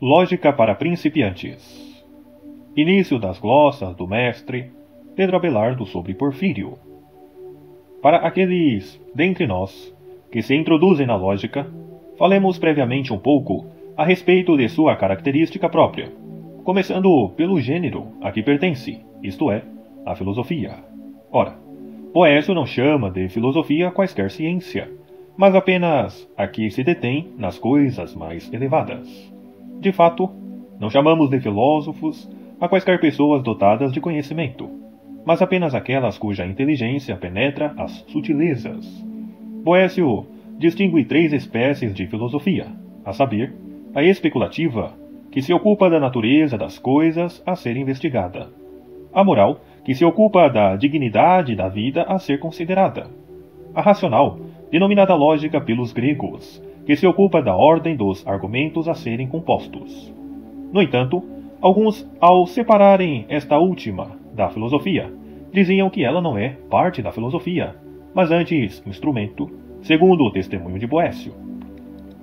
Lógica para principiantes. Início das glossas do mestre Pedro Abelardo sobre Porfírio. Para aqueles dentre nós que se introduzem na lógica, falemos previamente um pouco a respeito de sua característica própria, começando pelo gênero a que pertence, isto é, a filosofia. Ora, Boécio não chama de filosofia quaisquer ciência, mas apenas a que se detém nas coisas mais elevadas. De fato, não chamamos de filósofos a quaisquer pessoas dotadas de conhecimento, mas apenas aquelas cuja inteligência penetra as sutilezas. Boécio distingue 3 espécies de filosofia, a saber, a especulativa, que se ocupa da natureza das coisas a ser investigada, a moral, que se ocupa da dignidade da vida a ser considerada, a racional, denominada lógica pelos gregos, que se ocupa da ordem dos argumentos a serem compostos. No entanto, alguns, ao separarem esta última da filosofia, diziam que ela não é parte da filosofia, mas antes instrumento, segundo o testemunho de Boécio.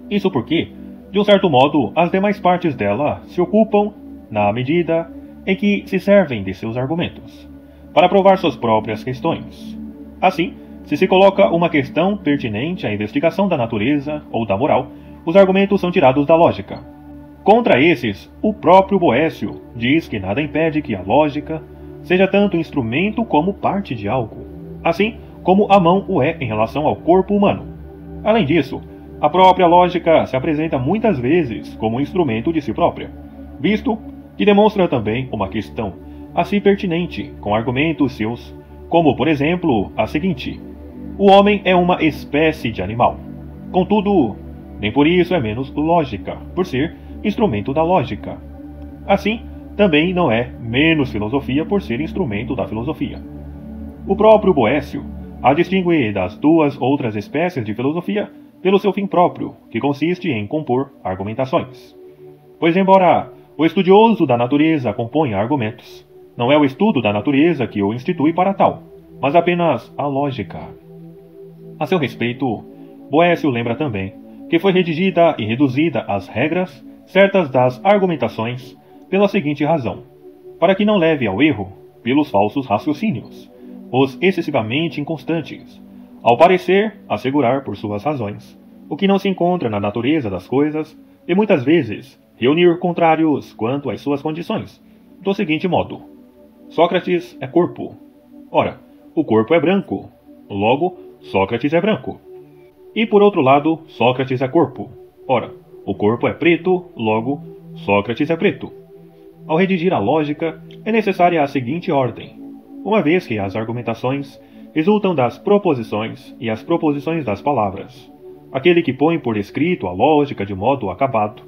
Isso porque, de um certo modo, as demais partes dela se ocupam na medida em que se servem de seus argumentos, para provar suas próprias questões. Assim, se coloca uma questão pertinente à investigação da natureza ou da moral, os argumentos são tirados da lógica. Contra esses, o próprio Boécio diz que nada impede que a lógica seja tanto instrumento como parte de algo, assim como a mão o é em relação ao corpo humano. Além disso, a própria lógica se apresenta muitas vezes como um instrumento de si própria, visto que demonstra também uma questão a si pertinente com argumentos seus, como por exemplo a seguinte: o homem é uma espécie de animal. Contudo, nem por isso é menos lógica, por ser instrumento da lógica. Assim, também não é menos filosofia por ser instrumento da filosofia. O próprio Boécio a distingue das 2 outras espécies de filosofia pelo seu fim próprio, que consiste em compor argumentações. Pois embora o estudioso da natureza componha argumentos, não é o estudo da natureza que o institui para tal, mas apenas a lógica. A seu respeito, Boécio lembra também que foi redigida e reduzida às regras certas das argumentações pela seguinte razão: para que não leve ao erro pelos falsos raciocínios, os excessivamente inconstantes, ao parecer assegurar por suas razões o que não se encontra na natureza das coisas e muitas vezes reunir contrários quanto às suas condições, do seguinte modo: Sócrates é corpo. Ora, o corpo é branco, logo Sócrates é branco. E por outro lado, Sócrates é corpo. Ora, o corpo é preto, logo Sócrates é preto. Ao redigir a lógica, é necessária a seguinte ordem: uma vez que as argumentações resultam das proposições e as proposições das palavras, aquele que põe por escrito a lógica de modo acabado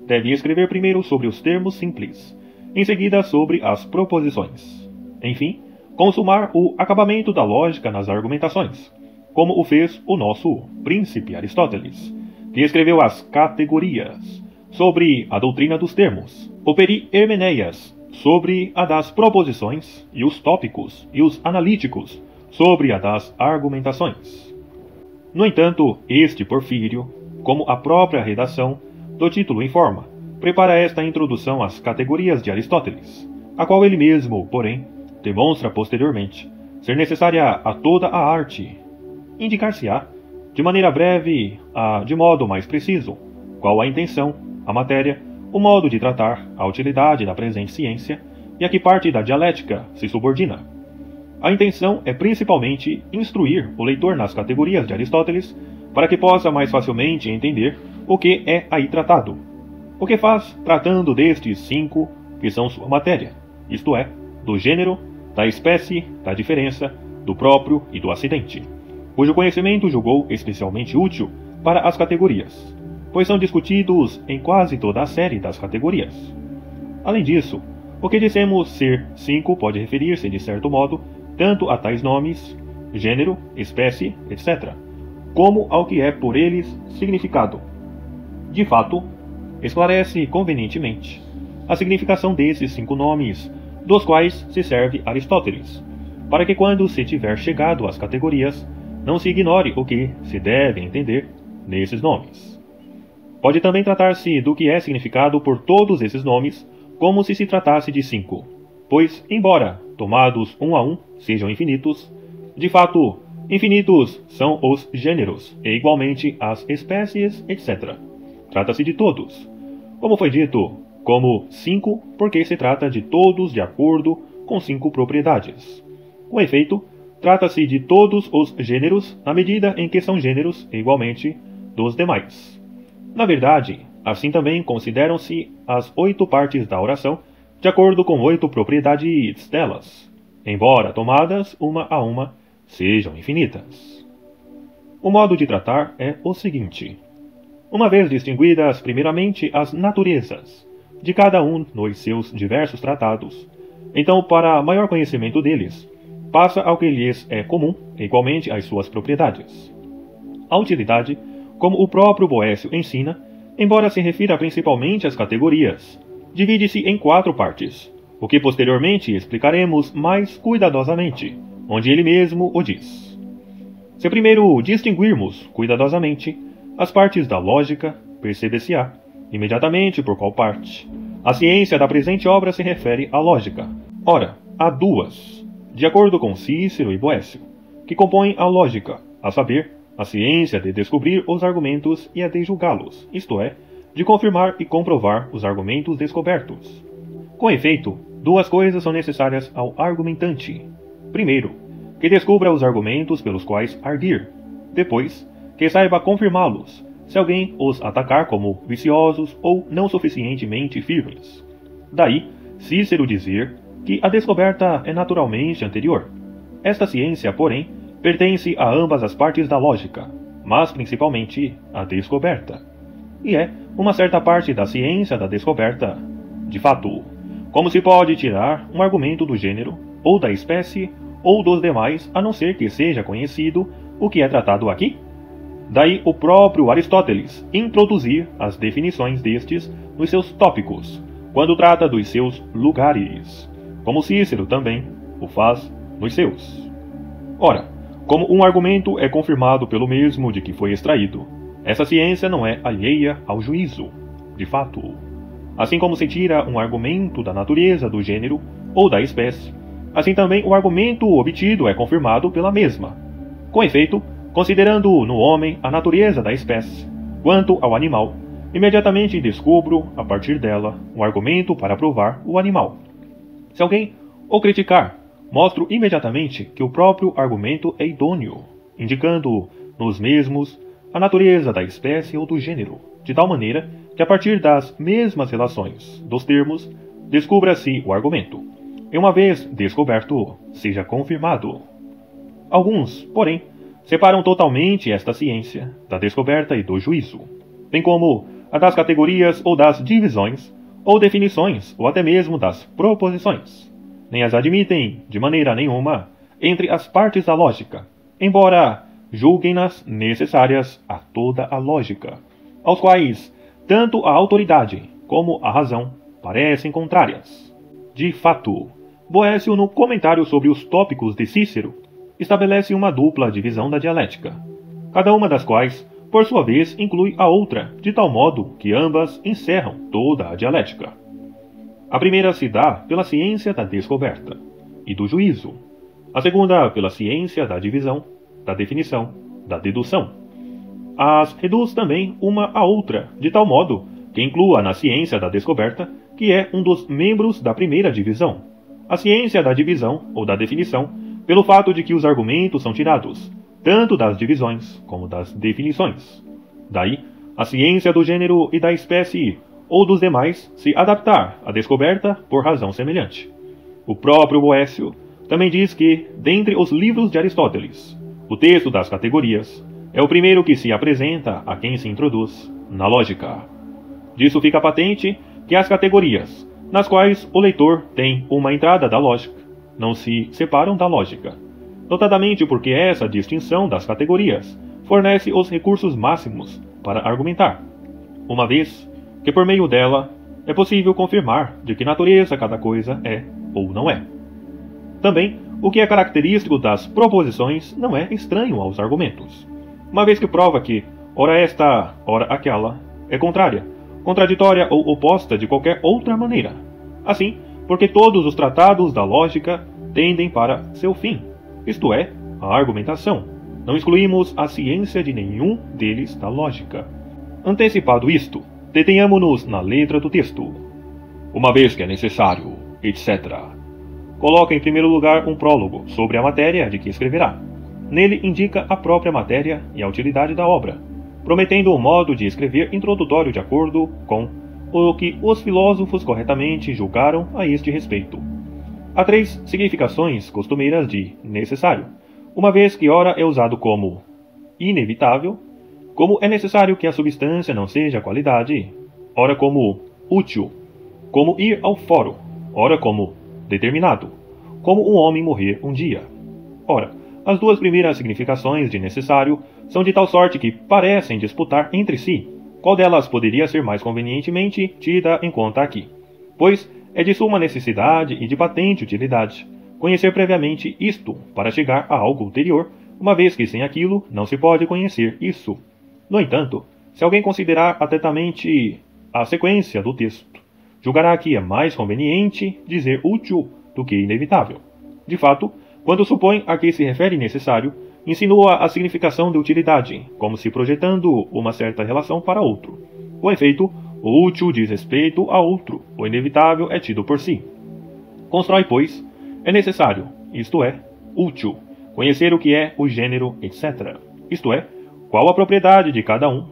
deve escrever primeiro sobre os termos simples, em seguida sobre as proposições. Enfim, consumar o acabamento da lógica nas argumentações, como o fez o nosso príncipe Aristóteles, que escreveu as categorias sobre a doutrina dos termos, o Peri Hermeneias sobre a das proposições e os tópicos e os analíticos sobre a das argumentações. No entanto, este Porfírio, como a própria redação do título informa, prepara esta introdução às categorias de Aristóteles, a qual ele mesmo, porém, demonstra posteriormente ser necessária a toda a arte. Indicar-se-á, de maneira breve, de modo mais preciso, qual a intenção, a matéria, o modo de tratar, a utilidade da presente ciência e a que parte da dialética se subordina. A intenção é principalmente instruir o leitor nas categorias de Aristóteles para que possa mais facilmente entender o que é aí tratado, o que faz tratando destes 5 que são sua matéria, isto é, do gênero, da espécie, da diferença, do próprio e do acidente, cujo conhecimento julgou especialmente útil para as categorias, pois são discutidos em quase toda a série das categorias. Além disso, o que dissemos ser 5 pode referir-se, de certo modo, tanto a tais nomes, gênero, espécie, etc., como ao que é por eles significado. De fato, esclarece convenientemente a significação desses 5 nomes, dos quais se serve Aristóteles, para que quando se tiver chegado às categorias, não se ignore o que se deve entender nesses nomes. Pode também tratar-se do que é significado por todos esses nomes, como se tratasse de 5, pois, embora, tomados um a um, sejam infinitos, de fato, infinitos são os gêneros, e igualmente as espécies, etc. Trata-se de todos. Como foi dito, como 5, porque se trata de todos de acordo com 5 propriedades. Com efeito, trata-se de todos os gêneros na medida em que são gêneros, e igualmente, dos demais. Na verdade, assim também consideram-se as 8 partes da oração, de acordo com 8 propriedades delas, embora tomadas uma a uma, sejam infinitas. O modo de tratar é o seguinte: uma vez distinguidas primeiramente as naturezas de cada um nos seus diversos tratados, então, para maior conhecimento deles, passa ao que lhes é comum, igualmente às suas propriedades. A utilidade, como o próprio Boécio ensina, embora se refira principalmente às categorias, divide-se em 4 partes, o que posteriormente explicaremos mais cuidadosamente, onde ele mesmo o diz. Se primeiro distinguirmos cuidadosamente as partes da lógica, percebe-se-á imediatamente por qual parte a ciência da presente obra se refere à lógica. Ora, há 2, de acordo com Cícero e Boécio, que compõem a lógica, a saber, a ciência de descobrir os argumentos e a de julgá-los, isto é, de confirmar e comprovar os argumentos descobertos. Com efeito, 2 coisas são necessárias ao argumentante. Primeiro, que descubra os argumentos pelos quais arguir. Depois, que saiba confirmá-los, se alguém os atacar como viciosos ou não suficientemente firmes. Daí, Cícero dizer que a descoberta é naturalmente anterior. Esta ciência, porém, pertence a ambas as partes da lógica, mas principalmente à descoberta. E é uma certa parte da ciência da descoberta. De fato, como se pode tirar um argumento do gênero, ou da espécie, ou dos demais, a não ser que seja conhecido o que é tratado aqui? Daí o próprio Aristóteles introduzir as definições destes nos seus tópicos, quando trata dos seus lugares, como Cícero também o faz nos seus. Ora, como um argumento é confirmado pelo mesmo de que foi extraído, essa ciência não é alheia ao juízo, de fato. Assim como se tira um argumento da natureza do gênero ou da espécie, assim também o argumento obtido é confirmado pela mesma. Com efeito, considerando no homem a natureza da espécie, quanto ao animal, imediatamente descubro, a partir dela, um argumento para provar o animal. Se alguém o criticar, mostro imediatamente que o próprio argumento é idôneo, indicando nos mesmos a natureza da espécie ou do gênero, de tal maneira que a partir das mesmas relações dos termos, descubra-se o argumento, e uma vez descoberto, seja confirmado. Alguns, porém, separam totalmente esta ciência da descoberta e do juízo, bem como a das categorias ou das divisões, ou definições, ou até mesmo das proposições. Nem as admitem, de maneira nenhuma, entre as partes da lógica, embora julguem-nas necessárias a toda a lógica, aos quais tanto a autoridade como a razão parecem contrárias. De fato, Boécio, no comentário sobre os tópicos de Cícero, estabelece uma dupla divisão da dialética, cada uma das quais, por sua vez, inclui a outra, de tal modo que ambas encerram toda a dialética. A primeira se dá pela ciência da descoberta e do juízo, a segunda pela ciência da divisão, da definição, da dedução. As reduz também uma à outra, de tal modo que inclua na ciência da descoberta, que é um dos membros da primeira divisão, a ciência da divisão ou da definição, pelo fato de que os argumentos são tirados, tanto das divisões como das definições. Daí, a ciência do gênero e da espécie, ou dos demais, se adaptar à descoberta por razão semelhante. O próprio Boécio também diz que, dentre os livros de Aristóteles, o texto das categorias é o primeiro que se apresenta a quem se introduz na lógica. Disso fica patente que as categorias, nas quais o leitor tem uma entrada da lógica, não se separam da lógica, notadamente porque essa distinção das categorias fornece os recursos máximos para argumentar, uma vez que por meio dela é possível confirmar de que natureza cada coisa é ou não é. Também, o que é característico das proposições não é estranho aos argumentos, uma vez que prova que, ora esta, ora aquela, é contrária, contraditória ou oposta de qualquer outra maneira. Assim, porque todos os tratados da lógica tendem para seu fim, isto é, a argumentação. Não excluímos a ciência de nenhum deles da lógica. Antecipado isto, detenhamo-nos na letra do texto. Uma vez que é necessário, etc. Coloca em primeiro lugar um prólogo sobre a matéria de que escreverá. Nele indica a própria matéria e a utilidade da obra, prometendo um modo de escrever introdutório de acordo com o que os filósofos corretamente julgaram a este respeito. Há 3 significações costumeiras de necessário, uma vez que ora é usado como inevitável, como é necessário que a substância não seja qualidade, ora como útil, como ir ao fórum, ora como determinado, como um homem morrer um dia. Ora, as 2 primeiras significações de necessário são de tal sorte que parecem disputar entre si qual delas poderia ser mais convenientemente tida em conta aqui, pois é de suma necessidade e de patente utilidade conhecer previamente isto para chegar a algo ulterior, uma vez que sem aquilo não se pode conhecer isso. No entanto, se alguém considerar atentamente a sequência do texto, julgará que é mais conveniente dizer útil do que inevitável. De fato, quando supõe a que se refere necessário, insinua a significação de utilidade, como se projetando uma certa relação para outro. Com efeito, o útil diz respeito a outro, o inevitável é tido por si. Constrói, pois, é necessário, isto é, útil, conhecer o que é o gênero, etc. Isto é, qual a propriedade de cada um,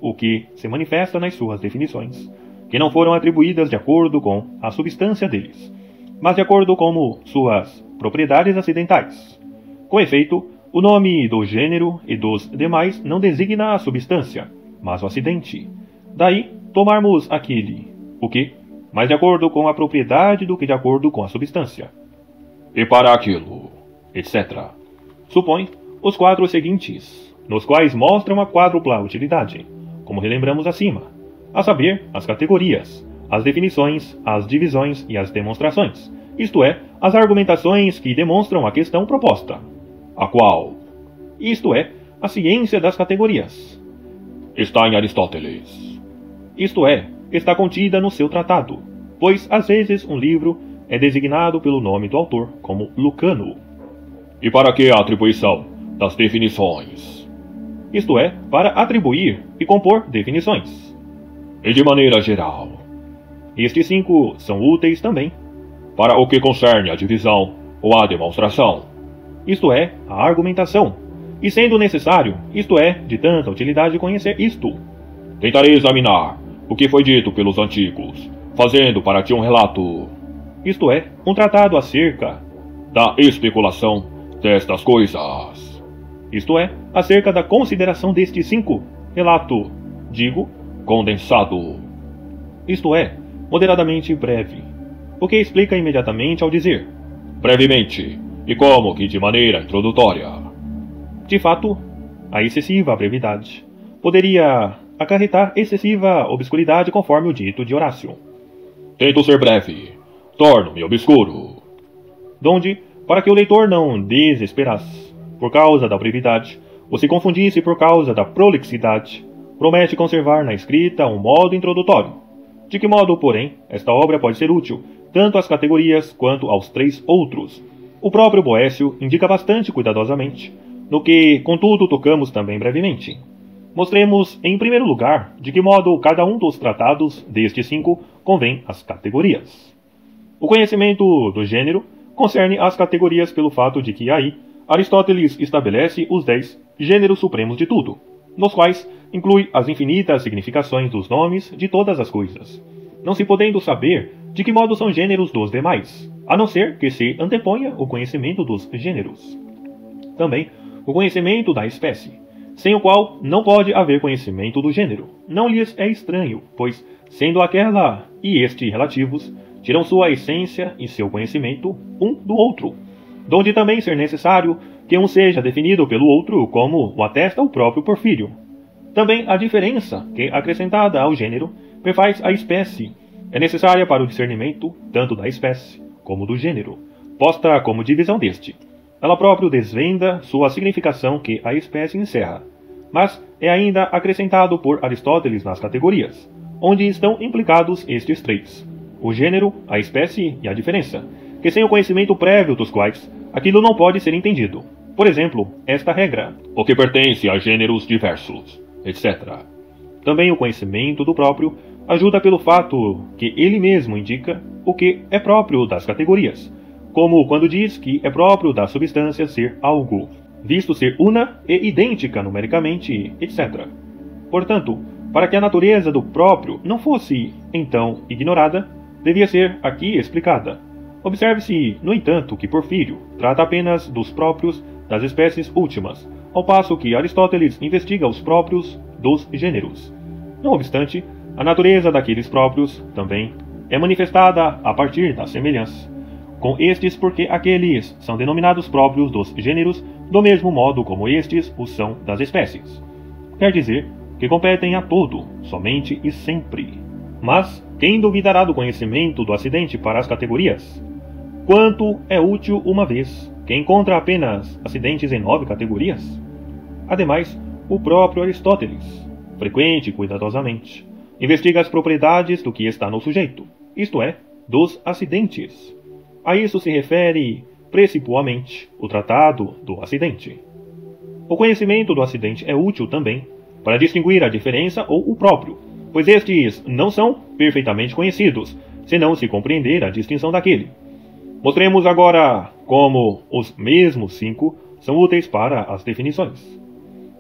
o que se manifesta nas suas definições, que não foram atribuídas de acordo com a substância deles, mas de acordo com suas propriedades acidentais. Com efeito, o nome do gênero e dos demais não designa a substância, mas o acidente. Daí, tomarmos aquele, o que, mais de acordo com a propriedade do que de acordo com a substância. E para aquilo, etc. Supõe os quadros seguintes, nos quais mostram a quádrupla utilidade, como relembramos acima, a saber, as categorias, as definições, as divisões e as demonstrações, isto é, as argumentações que demonstram a questão proposta, a qual, isto é, a ciência das categorias, está em Aristóteles, isto é, está contida no seu tratado, pois às vezes um livro é designado pelo nome do autor como Lucano. E para que a atribuição das definições? Isto é, para atribuir e compor definições. E de maneira geral. Estes 5 são úteis também para o que concerne a divisão ou a demonstração. Isto é, a argumentação. E sendo necessário, isto é, de tanta utilidade conhecer isto. Tentarei examinar o que foi dito pelos antigos, fazendo para ti um relato, isto é, um tratado acerca da especulação destas coisas, isto é, acerca da consideração destes 5, relato, digo, condensado, isto é, moderadamente breve, o que explica imediatamente ao dizer, brevemente, e como que de maneira introdutória. De fato, a excessiva brevidade poderia acarretar excessiva obscuridade conforme o dito de Horácio. Tento ser breve, torno-me obscuro. Donde, para que o leitor não desesperasse por causa da brevidade, ou se confundisse por causa da prolixidade, promete conservar na escrita um modo introdutório. De que modo, porém, esta obra pode ser útil, tanto às categorias quanto aos 3 outros. O próprio Boécio indica bastante cuidadosamente, no que, contudo, tocamos também brevemente. Mostremos, em primeiro lugar, de que modo cada um dos tratados destes 5 convém às categorias. O conhecimento do gênero concerne as categorias pelo fato de que aí Aristóteles estabelece os 10 gêneros supremos de tudo, nos quais inclui as infinitas significações dos nomes de todas as coisas, não se podendo saber de que modo são gêneros dos demais, a não ser que se anteponha o conhecimento dos gêneros. Também o conhecimento da espécie, sem o qual não pode haver conhecimento do gênero, não lhes é estranho, pois, sendo aquela e este relativos, tiram sua essência e seu conhecimento um do outro, donde também ser necessário que um seja definido pelo outro, como o atesta o próprio Porfírio. Também a diferença que, acrescentada ao gênero, perfaz a espécie, é necessária para o discernimento tanto da espécie como do gênero, posta como divisão deste. Ela própria desvenda sua significação que a espécie encerra. mas é ainda acrescentado por Aristóteles nas categorias, onde estão implicados estes três: o gênero, a espécie e a diferença, que sem o conhecimento prévio dos quais aquilo não pode ser entendido. Por exemplo, esta regra: o que pertence a gêneros diversos, etc. Também o conhecimento do próprio ajuda pelo fato que ele mesmo indica o que é próprio das categorias, como quando diz que é próprio da substância ser algo, visto ser una e idêntica numericamente, etc. Portanto, para que a natureza do próprio não fosse, então, ignorada, devia ser aqui explicada. Observe-se, no entanto, que Porfírio trata apenas dos próprios das espécies últimas, ao passo que Aristóteles investiga os próprios dos gêneros. Não obstante, a natureza daqueles próprios, também, é manifestada a partir da semelhança com estes, porque aqueles são denominados próprios dos gêneros do mesmo modo como estes os são das espécies. Quer dizer que competem a todo, somente e sempre. Mas quem duvidará do conhecimento do acidente para as categorias? Quanto é útil uma vez que encontra apenas acidentes em 9 categorias? Ademais, o próprio Aristóteles, frequente e cuidadosamente, investiga as propriedades do que está no sujeito, isto é, dos acidentes. A isso se refere, precipuamente, o tratado do acidente. O conhecimento do acidente é útil também para distinguir a diferença ou o próprio, pois estes não são perfeitamente conhecidos, se não se compreender a distinção daquele. Mostremos agora como os mesmos 5 são úteis para as definições.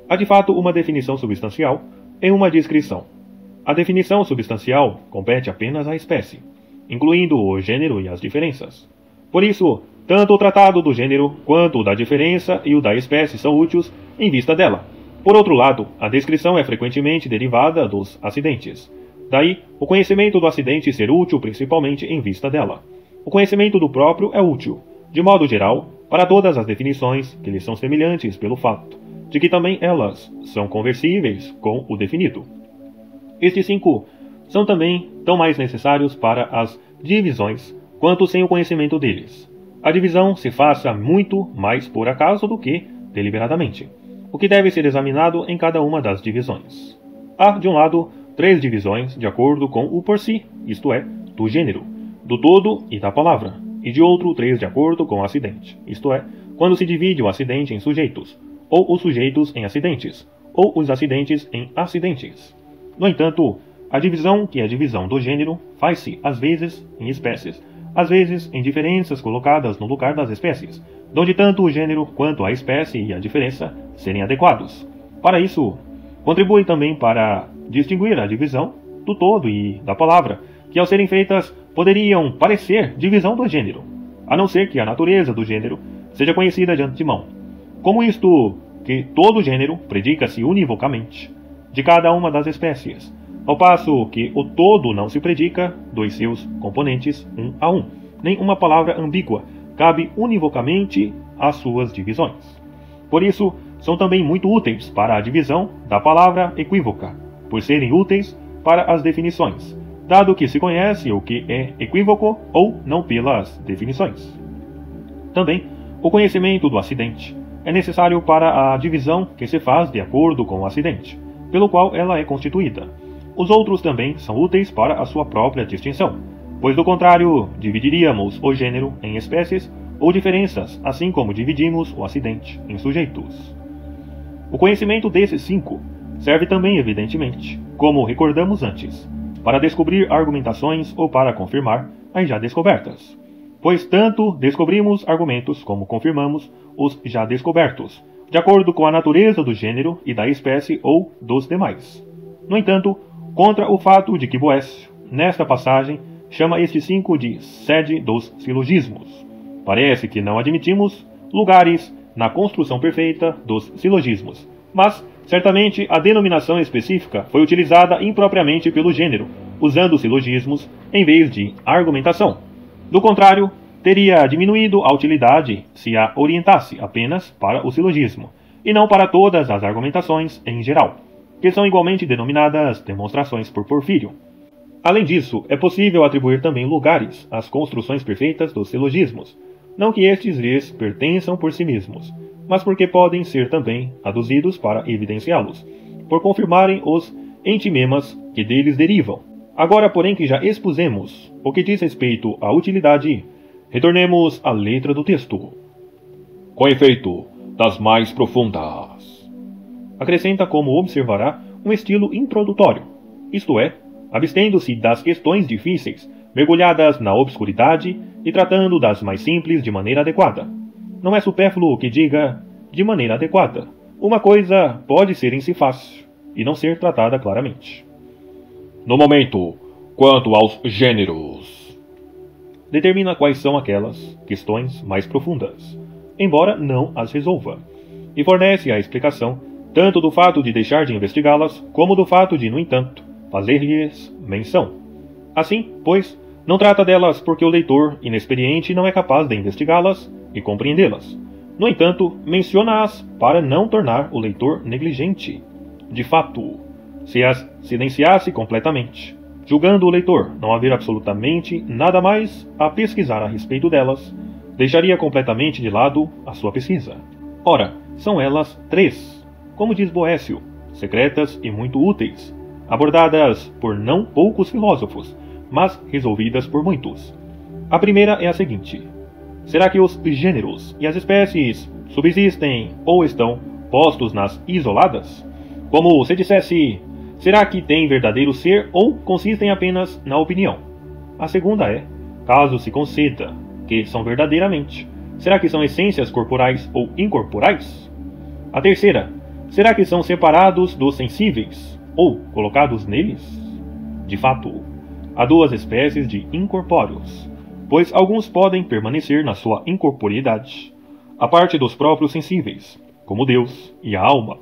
Há de fato uma definição substancial e uma descrição. A definição substancial compete apenas à espécie, incluindo o gênero e as diferenças. Por isso, tanto o tratado do gênero quanto o da diferença e o da espécie são úteis em vista dela. Por outro lado, a descrição é frequentemente derivada dos acidentes. Daí, o conhecimento do acidente ser útil principalmente em vista dela. O conhecimento do próprio é útil, de modo geral, para todas as definições que lhe são semelhantes pelo fato de que também elas são conversíveis com o definido. Estes 5 são também tão mais necessários para as divisões quanto sem o conhecimento deles. A divisão se faça muito mais por acaso do que deliberadamente, o que deve ser examinado em cada uma das divisões. Há, de um lado, 3 divisões de acordo com o por si, isto é, do gênero, do todo e da palavra, e de outro 3 de acordo com o acidente, isto é, quando se divide o acidente em sujeitos, ou os sujeitos em acidentes, ou os acidentes em acidentes. No entanto, a divisão, que é a divisão do gênero, faz-se, às vezes, em espécies, às vezes em diferenças colocadas no lugar das espécies, donde tanto o gênero quanto a espécie e a diferença serem adequados. Para isso, contribui também para distinguir a divisão do todo e da palavra, que ao serem feitas poderiam parecer divisão do gênero, a não ser que a natureza do gênero seja conhecida de antemão. Como isto, que todo gênero predica-se univocamente de cada uma das espécies, ao passo que o todo não se predica dos seus componentes um a um, nem uma palavra ambígua cabe univocamente às suas divisões. Por isso, são também muito úteis para a divisão da palavra equívoca, por serem úteis para as definições, dado que se conhece o que é equívoco ou não pelas definições. Também, o conhecimento do acidente é necessário para a divisão que se faz de acordo com o acidente, pelo qual ela é constituída. Os outros também são úteis para a sua própria distinção, pois do contrário, dividiríamos o gênero em espécies ou diferenças, assim como dividimos o acidente em sujeitos. O conhecimento desses 5 serve também, evidentemente, como recordamos antes, para descobrir argumentações ou para confirmar as já descobertas, pois tanto descobrimos argumentos como confirmamos os já descobertos, de acordo com a natureza do gênero e da espécie ou dos demais. No entanto, contra o fato de que Boécio, nesta passagem, chama estes 5 de sede dos silogismos. Parece que não admitimos lugares na construção perfeita dos silogismos, mas, certamente, a denominação específica foi utilizada impropriamente pelo gênero, usando silogismos em vez de argumentação. Do contrário, teria diminuído a utilidade se a orientasse apenas para o silogismo, e não para todas as argumentações em geral, que são igualmente denominadas demonstrações por Porfírio. Além disso, é possível atribuir também lugares às construções perfeitas dos silogismos, não que estes lhes pertençam por si mesmos, mas porque podem ser também aduzidos para evidenciá-los, por confirmarem os entimemas que deles derivam. Agora, porém, que já expusemos o que diz respeito à utilidade, retornemos à letra do texto. Com efeito, das mais profundas. Acrescenta, como observará, um estilo introdutório, isto é, abstendo-se das questões difíceis, mergulhadas na obscuridade e tratando das mais simples de maneira adequada. Não é supérfluo que diga de maneira adequada. Uma coisa pode ser em si fácil e não ser tratada claramente. No momento, quanto aos gêneros, determina quais são aquelas questões mais profundas, embora não as resolva, e fornece a explicação tanto do fato de deixar de investigá-las, como do fato de, no entanto, fazer-lhes menção. Assim, pois, não trata delas porque o leitor inexperiente não é capaz de investigá-las e compreendê-las. No entanto, menciona-as para não tornar o leitor negligente. De fato, se as silenciasse completamente, julgando o leitor não haver absolutamente nada mais a pesquisar a respeito delas, deixaria completamente de lado a sua pesquisa. Ora, são elas 3, como diz Boécio, secretas e muito úteis, abordadas por não poucos filósofos, mas resolvidas por muitos. A primeira é a seguinte: será que os gêneros e as espécies subsistem ou estão postos nas isoladas? Como se dissesse, será que têm verdadeiro ser ou consistem apenas na opinião? A segunda é, caso se conceda que são verdadeiramente, será que são essências corporais ou incorporais? A terceira, será que são separados dos sensíveis ou colocados neles? De fato, há 2 espécies de incorpóreos, pois alguns podem permanecer na sua incorporeidade, a parte dos próprios sensíveis, como Deus e a alma.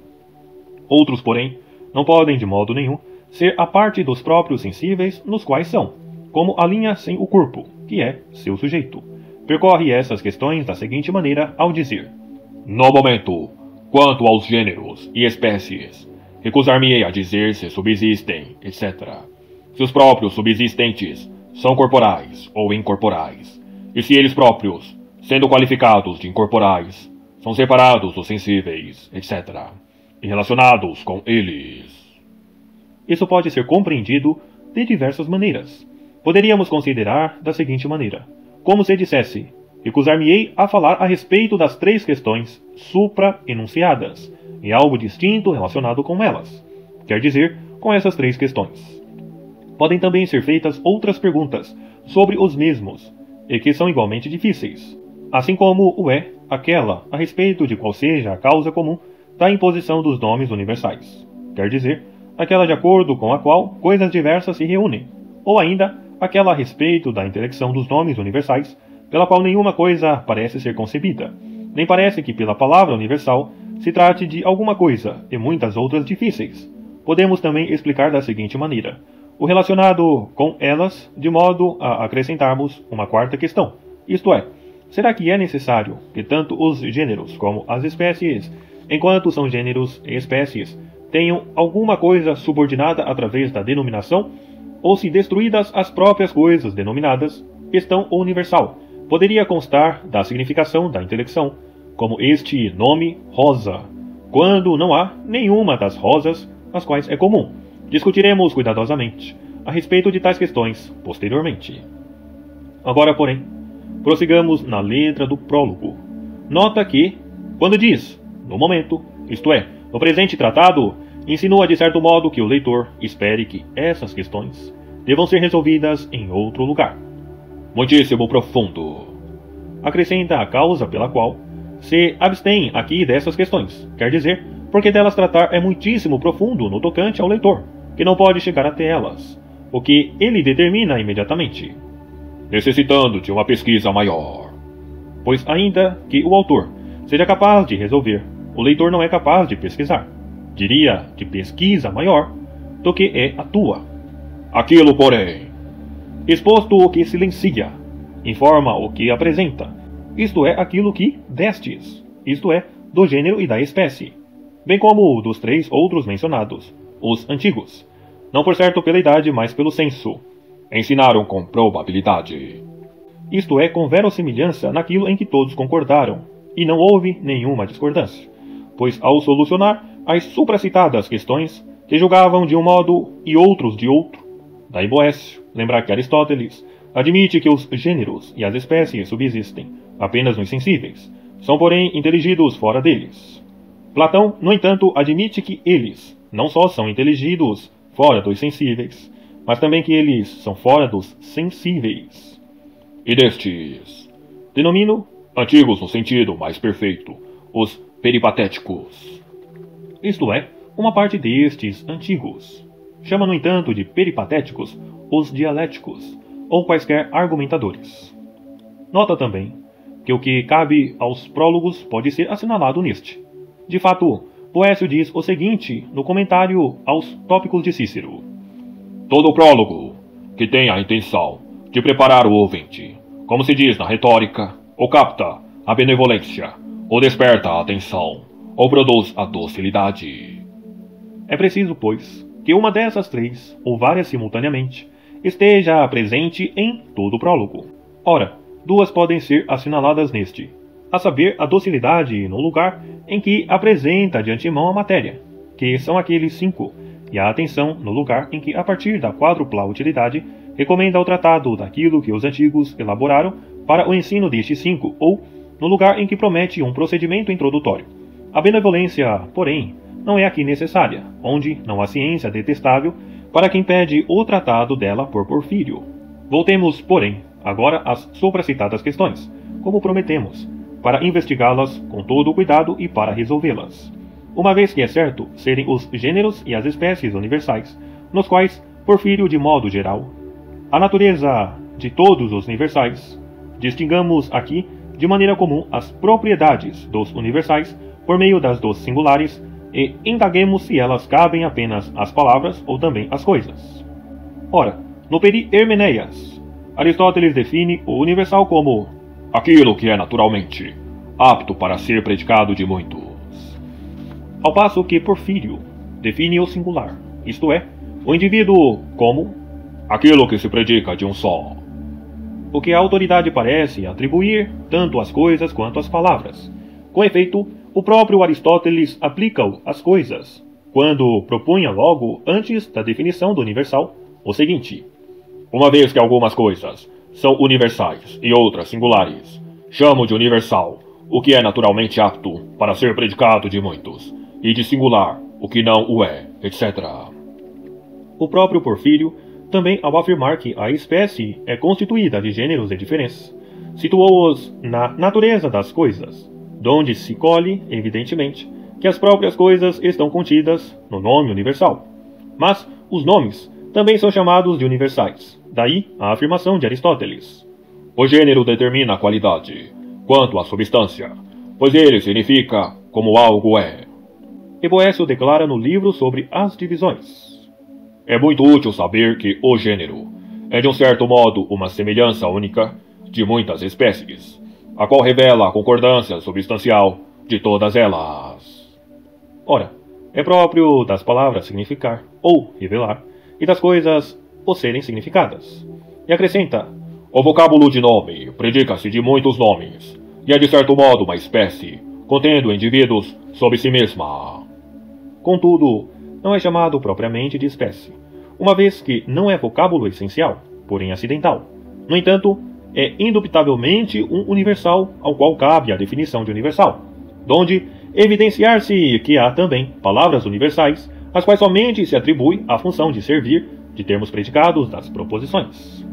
Outros, porém, não podem de modo nenhum ser a parte dos próprios sensíveis nos quais são, como a linha sem o corpo, que é seu sujeito. Percorre essas questões da seguinte maneira ao dizer: no momento, quanto aos gêneros e espécies, recusar-me-ei a dizer se subsistem, etc. Se os próprios subsistentes são corporais ou incorporais, e se eles próprios, sendo qualificados de incorporais, são separados dos sensíveis, etc., e relacionados com eles. Isso pode ser compreendido de diversas maneiras. Poderíamos considerar da seguinte maneira: como se dissesse, recusar-me-ei a falar a respeito das 3 questões supra-enunciadas, e algo distinto relacionado com elas, quer dizer, com essas 3 questões. Podem também ser feitas outras perguntas sobre os mesmos, e que são igualmente difíceis, assim como o é aquela a respeito de qual seja a causa comum da imposição dos nomes universais, quer dizer, aquela de acordo com a qual coisas diversas se reúnem, ou ainda aquela a respeito da intelecção dos nomes universais, pela qual nenhuma coisa parece ser concebida, nem parece que pela palavra universal se trate de alguma coisa, e muitas outras difíceis. Podemos também explicar da seguinte maneira o relacionado com elas, de modo a acrescentarmos uma 4ª questão, isto é, será que é necessário que tanto os gêneros como as espécies, enquanto são gêneros e espécies, tenham alguma coisa subordinada através da denominação, ou se destruídas as próprias coisas denominadas, questão universal poderia constar da significação da intelecção, como este nome rosa, quando não há nenhuma das rosas as quais é comum. Discutiremos cuidadosamente a respeito de tais questões posteriormente. Agora, porém, prossigamos na letra do prólogo. Nota que, quando diz no momento, isto é, no presente tratado, insinua de certo modo que o leitor espere que essas questões devam ser resolvidas em outro lugar. Muitíssimo profundo. Acrescenta a causa pela qual se abstém aqui dessas questões, quer dizer, porque delas tratar é muitíssimo profundo no tocante ao leitor, que não pode chegar até elas, o que ele determina imediatamente, necessitando de uma pesquisa maior. Pois ainda que o autor seja capaz de resolver, o leitor não é capaz de pesquisar, diria de pesquisa maior, do que é a tua. Aquilo, porém, exposto o que silencia, informa o que apresenta, isto é aquilo que destes, isto é, do gênero e da espécie, bem como dos 3 outros mencionados, os antigos, não por certo pela idade, mas pelo senso, ensinaram com probabilidade. isto é, com verossimilhança naquilo em que todos concordaram, e não houve nenhuma discordância, pois ao solucionar as supracitadas questões, que julgavam de um modo e outros de outro, daí Boécio lembrar que Aristóteles admite que os gêneros e as espécies subsistem apenas nos sensíveis, são porém inteligidos fora deles. Platão, no entanto, admite que eles não só são inteligidos fora dos sensíveis, mas também que eles são fora dos sensíveis. E destes, denomino antigos no sentido mais perfeito, os peripatéticos. Isto é, uma parte destes antigos. Chama, no entanto, de peripatéticos os dialéticos, ou quaisquer argumentadores. Nota também que o que cabe aos prólogos pode ser assinalado neste. De fato, Boécio diz o seguinte no comentário aos Tópicos de Cícero: todo prólogo que tenha a intenção de preparar o ouvinte, como se diz na retórica, ou capta a benevolência, ou desperta a atenção, ou produz a docilidade. É preciso, pois, que uma dessas três, ou várias simultaneamente, esteja presente em todo o prólogo. Ora, duas podem ser assinaladas neste, a saber, a docilidade no lugar em que apresenta de antemão a matéria, que são aqueles 5, e a atenção no lugar em que, a partir da quádrupla utilidade, recomenda o tratado daquilo que os antigos elaboraram para o ensino destes 5, ou no lugar em que promete um procedimento introdutório. A benevolência, porém, não é aqui necessária, onde não há ciência detestável para quem pede o tratado dela por Porfírio. Voltemos, porém, agora às supracitadas questões, como prometemos, para investigá-las com todo o cuidado e para resolvê-las. Uma vez que é certo serem os gêneros e as espécies universais, nos quais Porfírio, de modo geral, a natureza de todos os universais, distingamos aqui de maneira comum as propriedades dos universais por meio das dos singulares e indaguemos se elas cabem apenas às palavras ou também às coisas. Ora, no Peri Hermeneias, Aristóteles define o universal como aquilo que é naturalmente apto para ser predicado de muitos, ao passo que Porfírio define o singular, isto é, o indivíduo como aquilo que se predica de um só, o que a autoridade parece atribuir tanto às coisas quanto às palavras. Com efeito, o próprio Aristóteles aplica-o às coisas, quando propunha logo, antes da definição do universal, o seguinte: uma vez que algumas coisas são universais e outras singulares, chamo de universal o que é naturalmente apto para ser predicado de muitos, e de singular o que não o é, etc. O próprio Porfírio, também ao afirmar que a espécie é constituída de gêneros e diferenças, situou-os na natureza das coisas, donde se colhe, evidentemente, que as próprias coisas estão contidas no nome universal. Mas os nomes também são chamados de universais, daí a afirmação de Aristóteles: o gênero determina a qualidade, quanto à substância, pois ele significa como algo é. E Boécio declara no livro sobre as divisões: é muito útil saber que o gênero é de um certo modo uma semelhança única de muitas espécies, a qual revela a concordância substancial de todas elas. Ora, é próprio das palavras significar ou revelar, e das coisas o serem significadas. E acrescenta: o vocábulo de nome predica-se de muitos nomes, e é de certo modo uma espécie, contendo indivíduos sob si mesma. Contudo, não é chamado propriamente de espécie, uma vez que não é vocábulo essencial, porém acidental. No entanto, é indubitavelmente um universal ao qual cabe a definição de universal, donde evidenciar-se que há também palavras universais, às quais somente se atribui a função de servir de termos predicados das proposições.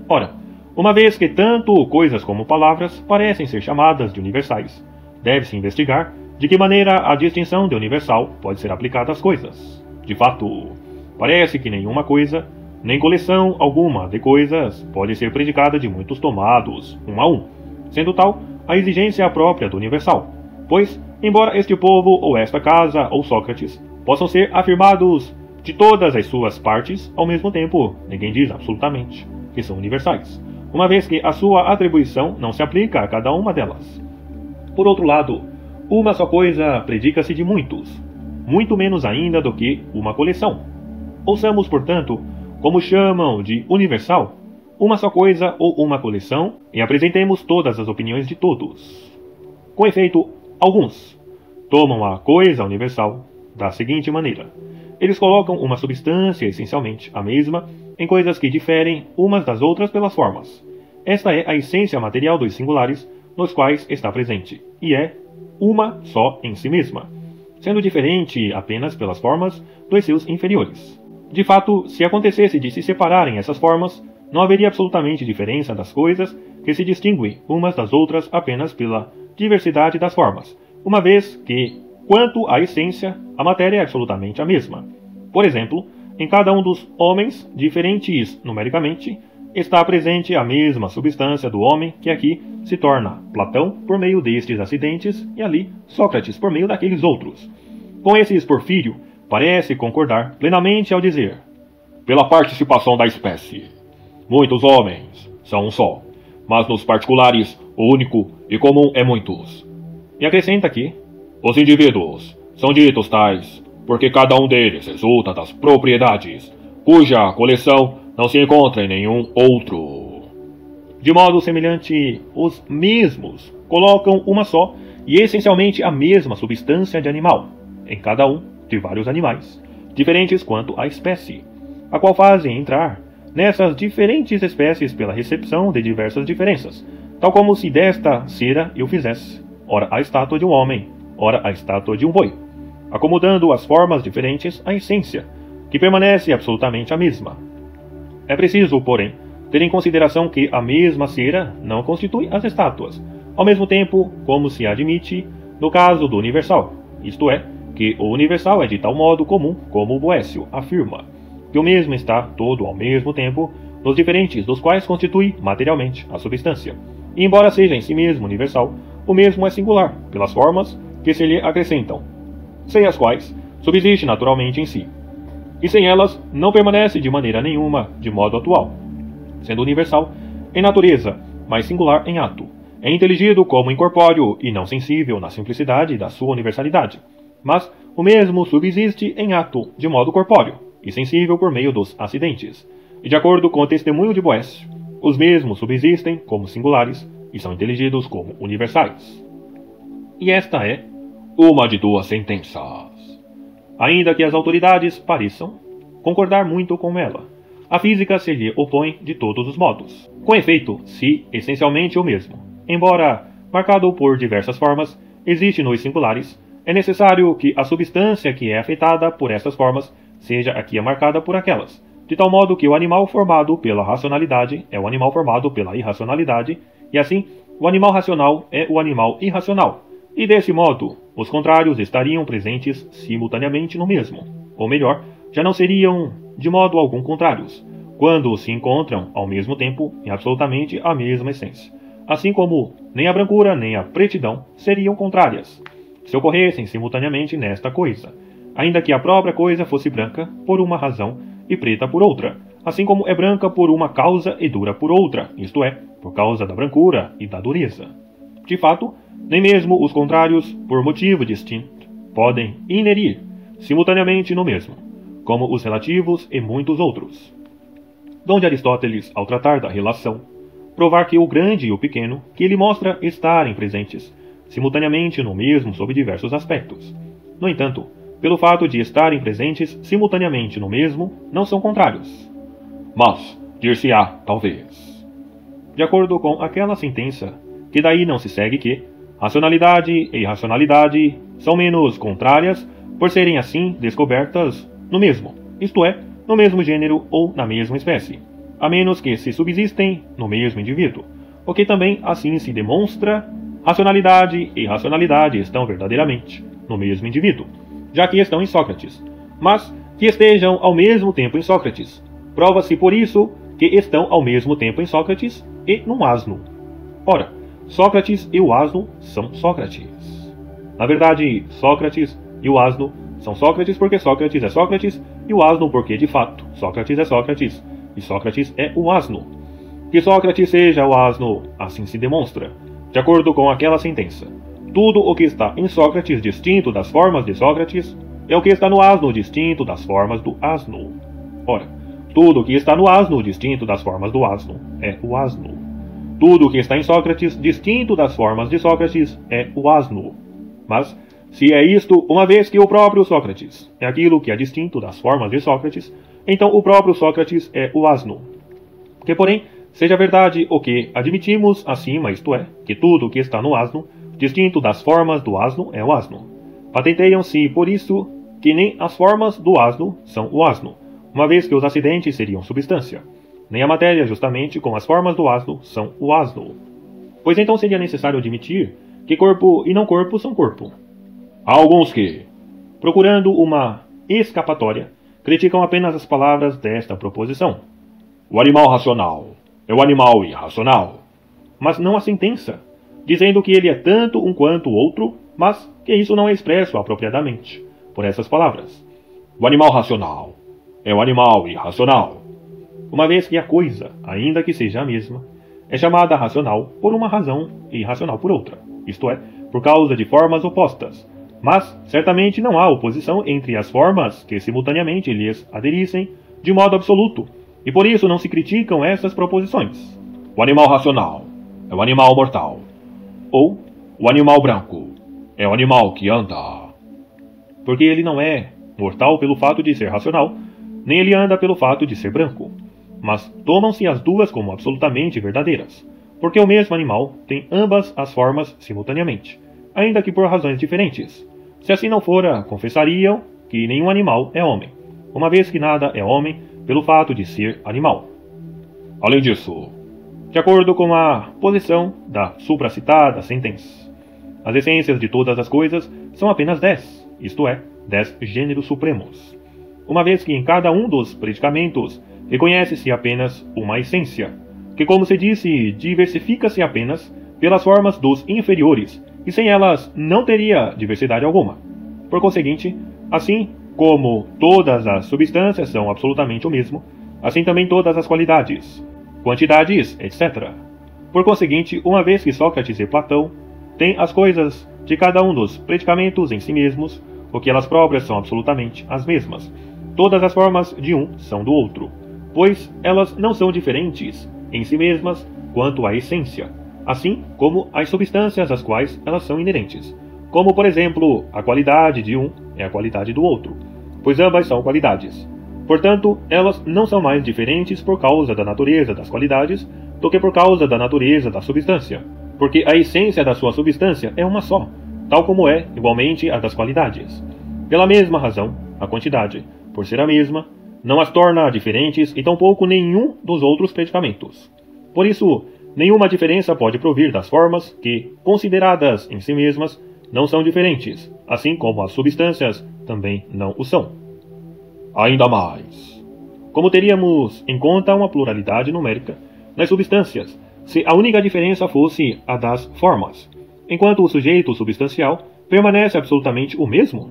Ora, uma vez que tanto coisas como palavras parecem ser chamadas de universais, deve-se investigar de que maneira a distinção de universal pode ser aplicada às coisas. De fato, parece que nenhuma coisa, nem coleção alguma de coisas, pode ser predicada de muitos tomados, um a um, sendo tal a exigência própria do universal, pois, embora este povo, ou esta casa, ou Sócrates, possam ser afirmados de todas as suas partes, ao mesmo tempo, ninguém diz absolutamente que são universais, uma vez que a sua atribuição não se aplica a cada uma delas. Por outro lado, uma só coisa predica-se de muitos, muito menos ainda do que uma coleção. Ouçamos, portanto, como chamam de universal uma só coisa ou uma coleção e apresentemos todas as opiniões de todos. Com efeito, alguns tomam a coisa universal da seguinte maneira: eles colocam uma substância essencialmente a mesma em coisas que diferem umas das outras pelas formas. Esta é a essência material dos singulares nos quais está presente, e é uma só em si mesma, sendo diferente apenas pelas formas dos seus inferiores. De fato, se acontecesse de se separarem essas formas, não haveria absolutamente diferença das coisas que se distinguem umas das outras apenas pela diversidade das formas, uma vez que, quanto à essência, a matéria é absolutamente a mesma. Por exemplo, em cada um dos homens, diferentes numericamente, está presente a mesma substância do homem que aqui se torna Platão por meio destes acidentes e ali Sócrates por meio daqueles outros. Com esses Porfírio parece concordar plenamente ao dizer: pela participação da espécie, muitos homens são um só, mas nos particulares o único e comum é muitos. E acrescenta que os indivíduos são ditos tais porque cada um deles resulta das propriedades cuja coleção não se encontra em nenhum outro. De modo semelhante, os mesmos colocam uma só e essencialmente a mesma substância de animal em cada um de vários animais, diferentes quanto à espécie, a qual fazem entrar nessas diferentes espécies pela recepção de diversas diferenças, tal como se desta cera eu fizesse, ora a estátua de um homem, ora a estátua de um boi, acomodando as formas diferentes à essência, que permanece absolutamente a mesma. É preciso, porém, ter em consideração que a mesma cera não constitui as estátuas, ao mesmo tempo como se admite no caso do universal, isto é, que o universal é de tal modo comum como o Boécio afirma, que o mesmo está todo ao mesmo tempo nos diferentes dos quais constitui materialmente a substância. E embora seja em si mesmo universal, o mesmo é singular pelas formas que se lhe acrescentam, sem as quais subsiste naturalmente em si, e sem elas não permanece de maneira nenhuma de modo atual, sendo universal em natureza, mas singular em ato. É inteligido como incorpóreo e não sensível na simplicidade da sua universalidade, mas o mesmo subsiste em ato de modo corpóreo e sensível por meio dos acidentes. E de acordo com o testemunho de Boécio, os mesmos subsistem como singulares e são inteligidos como universais. E esta é uma de duas sentenças, ainda que as autoridades pareçam concordar muito com ela. A física se lhe opõe de todos os modos. Com efeito, se essencialmente o mesmo, embora marcado por diversas formas, existe nos singulares, é necessário que a substância que é afetada por essas formas seja aqui marcada por aquelas, de tal modo que o animal formado pela racionalidade é o animal formado pela irracionalidade, e assim o animal racional é o animal irracional, e desse modo os contrários estariam presentes simultaneamente no mesmo, ou melhor, já não seriam de modo algum contrários, quando se encontram ao mesmo tempo em absolutamente a mesma essência, assim como nem a brancura nem a pretidão seriam contrárias, se ocorressem simultaneamente nesta coisa, ainda que a própria coisa fosse branca por uma razão e preta por outra, assim como é branca por uma causa e dura por outra, isto é, por causa da brancura e da dureza. De fato, nem mesmo os contrários, por motivo distinto, podem inerir simultaneamente no mesmo, como os relativos e muitos outros. Donde Aristóteles, ao tratar da relação, provar que o grande e o pequeno, que ele mostra estarem presentes simultaneamente no mesmo sob diversos aspectos. No entanto, pelo fato de estarem presentes simultaneamente no mesmo, não são contrários. Mas, dir-se-á, talvez, de acordo com aquela sentença, que daí não se segue que racionalidade e irracionalidade são menos contrárias por serem assim descobertas no mesmo, isto é, no mesmo gênero ou na mesma espécie, a menos que se subsistem no mesmo indivíduo, o que também assim se demonstra. Racionalidade e irracionalidade estão verdadeiramente no mesmo indivíduo, já que estão em Sócrates, mas que estejam ao mesmo tempo em Sócrates. Prova-se por isso que estão ao mesmo tempo em Sócrates e num asno. Ora, Sócrates e o asno são Sócrates. Na verdade, Sócrates e o asno são Sócrates porque Sócrates é Sócrates e o asno porque, de fato, Sócrates é Sócrates e Sócrates é o asno. Que Sócrates seja o asno, assim se demonstra, de acordo com aquela sentença. Tudo o que está em Sócrates distinto das formas de Sócrates é o que está no asno distinto das formas do asno. Ora, Tudo que está no asno, distinto das formas do asno, é o asno. Tudo que está em Sócrates, distinto das formas de Sócrates, é o asno. Mas, se é isto, uma vez que o próprio Sócrates é aquilo que é distinto das formas de Sócrates, então o próprio Sócrates é o asno. Que, porém, seja verdade o que admitimos acima, isto é, que tudo que está no asno, distinto das formas do asno, é o asno. Patenteiam-se, por isso, que nem as formas do asno são o asno, uma vez que os acidentes seriam substância. Nem a matéria, justamente, com as formas do asno, são o asno. Pois então seria necessário admitir que corpo e não corpo são corpo. Há alguns que, procurando uma escapatória, criticam apenas as palavras desta proposição. O animal racional é o animal irracional, mas não a sentença, dizendo que ele é tanto um quanto o outro, mas que isso não é expresso apropriadamente por essas palavras. O animal racional é o animal irracional, uma vez que a coisa, ainda que seja a mesma, é chamada racional por uma razão e irracional por outra, isto é, por causa de formas opostas. Mas, certamente, não há oposição entre as formas que simultaneamente lhes aderissem de modo absoluto, e por isso não se criticam essas proposições. O animal racional é o animal mortal, ou o animal branco é o animal que anda. Porque ele não é mortal pelo fato de ser racional, nem ele anda pelo fato de ser branco. Mas tomam-se as duas como absolutamente verdadeiras, porque o mesmo animal tem ambas as formas simultaneamente, ainda que por razões diferentes. Se assim não fora, confessariam que nenhum animal é homem, uma vez que nada é homem pelo fato de ser animal. Além disso, de acordo com a posição da supracitada sentença, as essências de todas as coisas são apenas 10, isto é, 10 gêneros supremos, uma vez que em cada um dos predicamentos reconhece-se apenas uma essência, que, como se disse, diversifica-se apenas pelas formas dos inferiores, e sem elas não teria diversidade alguma. Por conseguinte, assim como todas as substâncias são absolutamente o mesmo, assim também todas as qualidades, quantidades, etc. Por conseguinte, uma vez que Sócrates e Platão têm as coisas de cada um dos predicamentos em si mesmos, o que elas próprias são absolutamente as mesmas, todas as formas de um são do outro, pois elas não são diferentes em si mesmas quanto à essência, assim como as substâncias às quais elas são inerentes, como por exemplo, a qualidade de um é a qualidade do outro, pois ambas são qualidades. Portanto, elas não são mais diferentes por causa da natureza das qualidades do que por causa da natureza da substância, porque a essência da sua substância é uma só, tal como é, igualmente, a das qualidades. Pela mesma razão, a quantidade, por ser a mesma, não as torna diferentes e tampouco nenhum dos outros predicamentos. Por isso, nenhuma diferença pode provir das formas que, consideradas em si mesmas, não são diferentes, assim como as substâncias também não o são. Ainda mais, como teríamos em conta uma pluralidade numérica nas substâncias, se a única diferença fosse a das formas, enquanto o sujeito substancial permanece absolutamente o mesmo?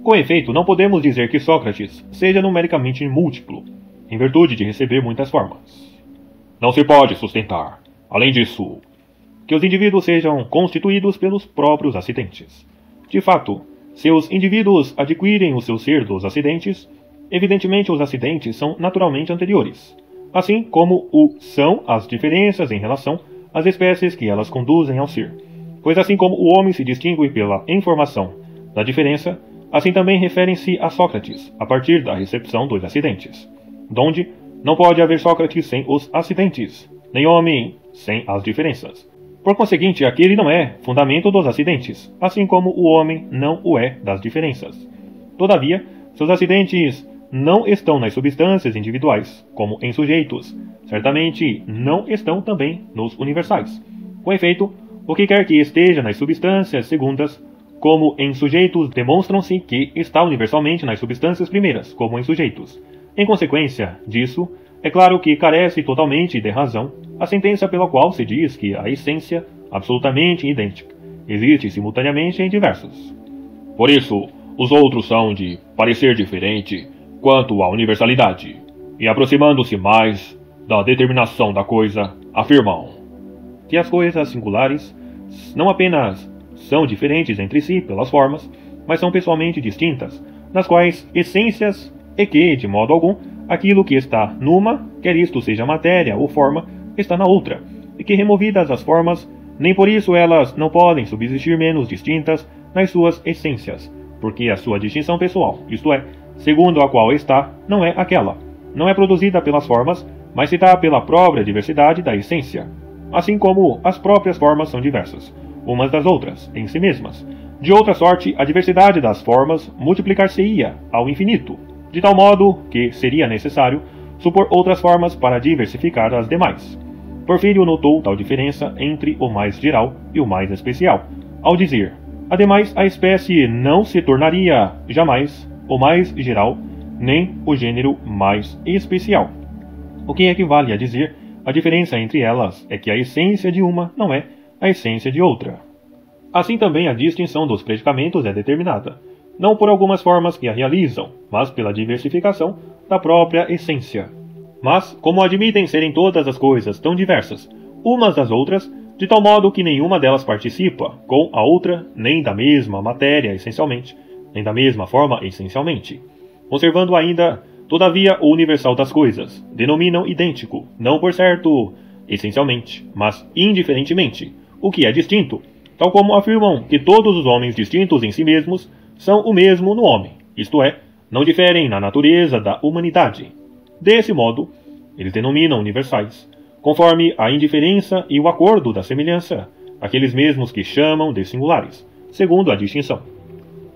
Com efeito, não podemos dizer que Sócrates seja numericamente múltiplo, em virtude de receber muitas formas. Não se pode sustentar, além disso, que os indivíduos sejam constituídos pelos próprios acidentes. De fato, se os indivíduos adquirem o seu ser dos acidentes, evidentemente os acidentes são naturalmente anteriores, assim como o são as diferenças em relação às espécies que elas conduzem ao ser. Pois assim como o homem se distingue pela informação da diferença, assim também referem-se a Sócrates, a partir da recepção dos acidentes, donde não pode haver Sócrates sem os acidentes, nem homem sem as diferenças. Por conseguinte, aquele não é fundamento dos acidentes, assim como o homem não o é das diferenças. Todavia, seus acidentes não estão nas substâncias individuais, como em sujeitos, certamente não estão também nos universais. Com efeito, o que quer que esteja nas substâncias segundas, como em sujeitos, demonstram-se que está universalmente nas substâncias primeiras, como em sujeitos. Em consequência disso, é claro que carece totalmente de razão a sentença pela qual se diz que a essência, absolutamente idêntica, existe simultaneamente em diversos. Por isso, os outros são de parecer diferente quanto à universalidade, e aproximando-se mais da determinação da coisa, afirmam que as coisas singulares não apenas são diferentes entre si pelas formas, mas são pessoalmente distintas, nas quais essências e que, de modo algum, aquilo que está numa, quer isto seja matéria ou forma, está na outra, e que removidas as formas, nem por isso elas não podem subsistir menos distintas nas suas essências, porque a sua distinção pessoal, isto é, segundo a qual está, não é aquela, não é produzida pelas formas, mas se dá pela própria diversidade da essência, assim como as próprias formas são diversas, umas das outras, em si mesmas. De outra sorte, a diversidade das formas multiplicar-se-ia ao infinito, de tal modo que seria necessário supor outras formas para diversificar as demais. Porfírio notou tal diferença entre o mais geral e o mais especial, ao dizer: ademais, a espécie não se tornaria jamais o mais geral, nem o gênero mais especial. O que equivale a dizer, a diferença entre elas é que a essência de uma não é a essência de outra. Assim também a distinção dos predicamentos é determinada, não por algumas formas que a realizam, mas pela diversificação da própria essência. Mas, como admitem serem todas as coisas tão diversas, umas das outras, de tal modo que nenhuma delas participa, com a outra, nem da mesma matéria essencialmente, nem da mesma forma essencialmente, conservando ainda, todavia, o universal das coisas, denominam idêntico, não por certo essencialmente, mas indiferentemente, o que é distinto, tal como afirmam que todos os homens distintos em si mesmos são o mesmo no homem, isto é, não diferem na natureza da humanidade. Desse modo, eles denominam universais, conforme a indiferença e o acordo da semelhança, aqueles mesmos que chamam de singulares, segundo a distinção.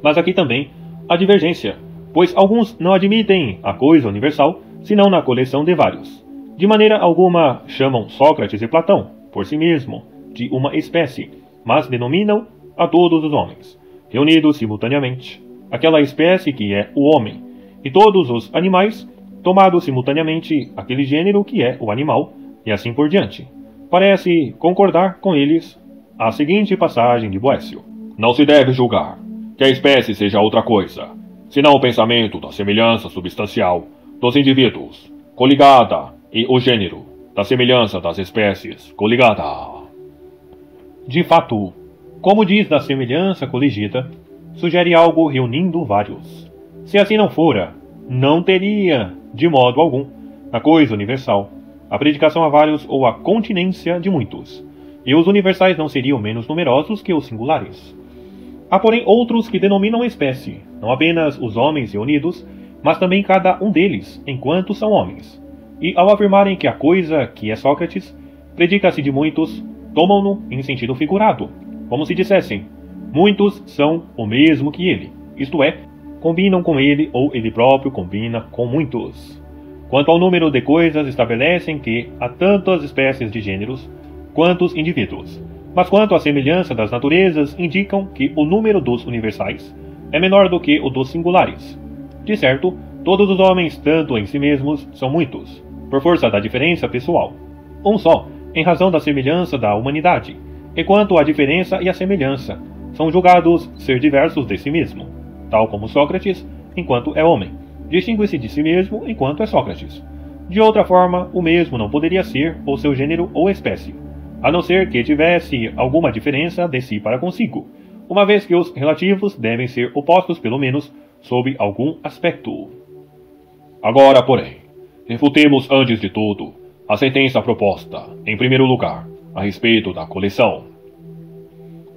Mas aqui também a divergência, pois alguns não admitem a coisa universal, senão na coleção de vários. De maneira alguma chamam Sócrates e Platão, por si mesmo, de uma espécie, mas denominam a todos os homens, reunidos simultaneamente, aquela espécie que é o homem, e todos os animais, tomados simultaneamente aquele gênero que é o animal, e assim por diante. Parece concordar com eles a seguinte passagem de Boécio: não se deve julgar que a espécie seja outra coisa, senão o pensamento da semelhança substancial dos indivíduos, coligada, e o gênero da semelhança das espécies, coligada. De fato, como diz da semelhança coligida, sugere algo reunindo vários. Se assim não fora, não teria, de modo algum, na coisa universal, a predicação a vários ou a continência de muitos, e os universais não seriam menos numerosos que os singulares. Há, porém, outros que denominam espécie, não apenas os homens reunidos, mas também cada um deles, enquanto são homens. E, ao afirmarem que a coisa que é Sócrates predica-se de muitos, tomam-no em sentido figurado, como se dissessem: muitos são o mesmo que ele, isto é, combinam com ele ou ele próprio combina com muitos. Quanto ao número de coisas, estabelecem que há tantas espécies de gêneros quantos indivíduos, mas quanto à semelhança das naturezas, indicam que o número dos universais é menor do que o dos singulares. De certo, todos os homens, tanto em si mesmos, são muitos, por força da diferença pessoal. Um só, em razão da semelhança da humanidade, e quanto à diferença e à semelhança, são julgados ser diversos de si mesmo, tal como Sócrates, enquanto é homem, distingue-se de si mesmo enquanto é Sócrates. De outra forma, o mesmo não poderia ser ou seu gênero ou espécie, a não ser que tivesse alguma diferença de si para consigo, uma vez que os relativos devem ser opostos pelo menos sob algum aspecto. Agora, porém, refutemos antes de tudo a sentença proposta, em primeiro lugar, a respeito da coleção.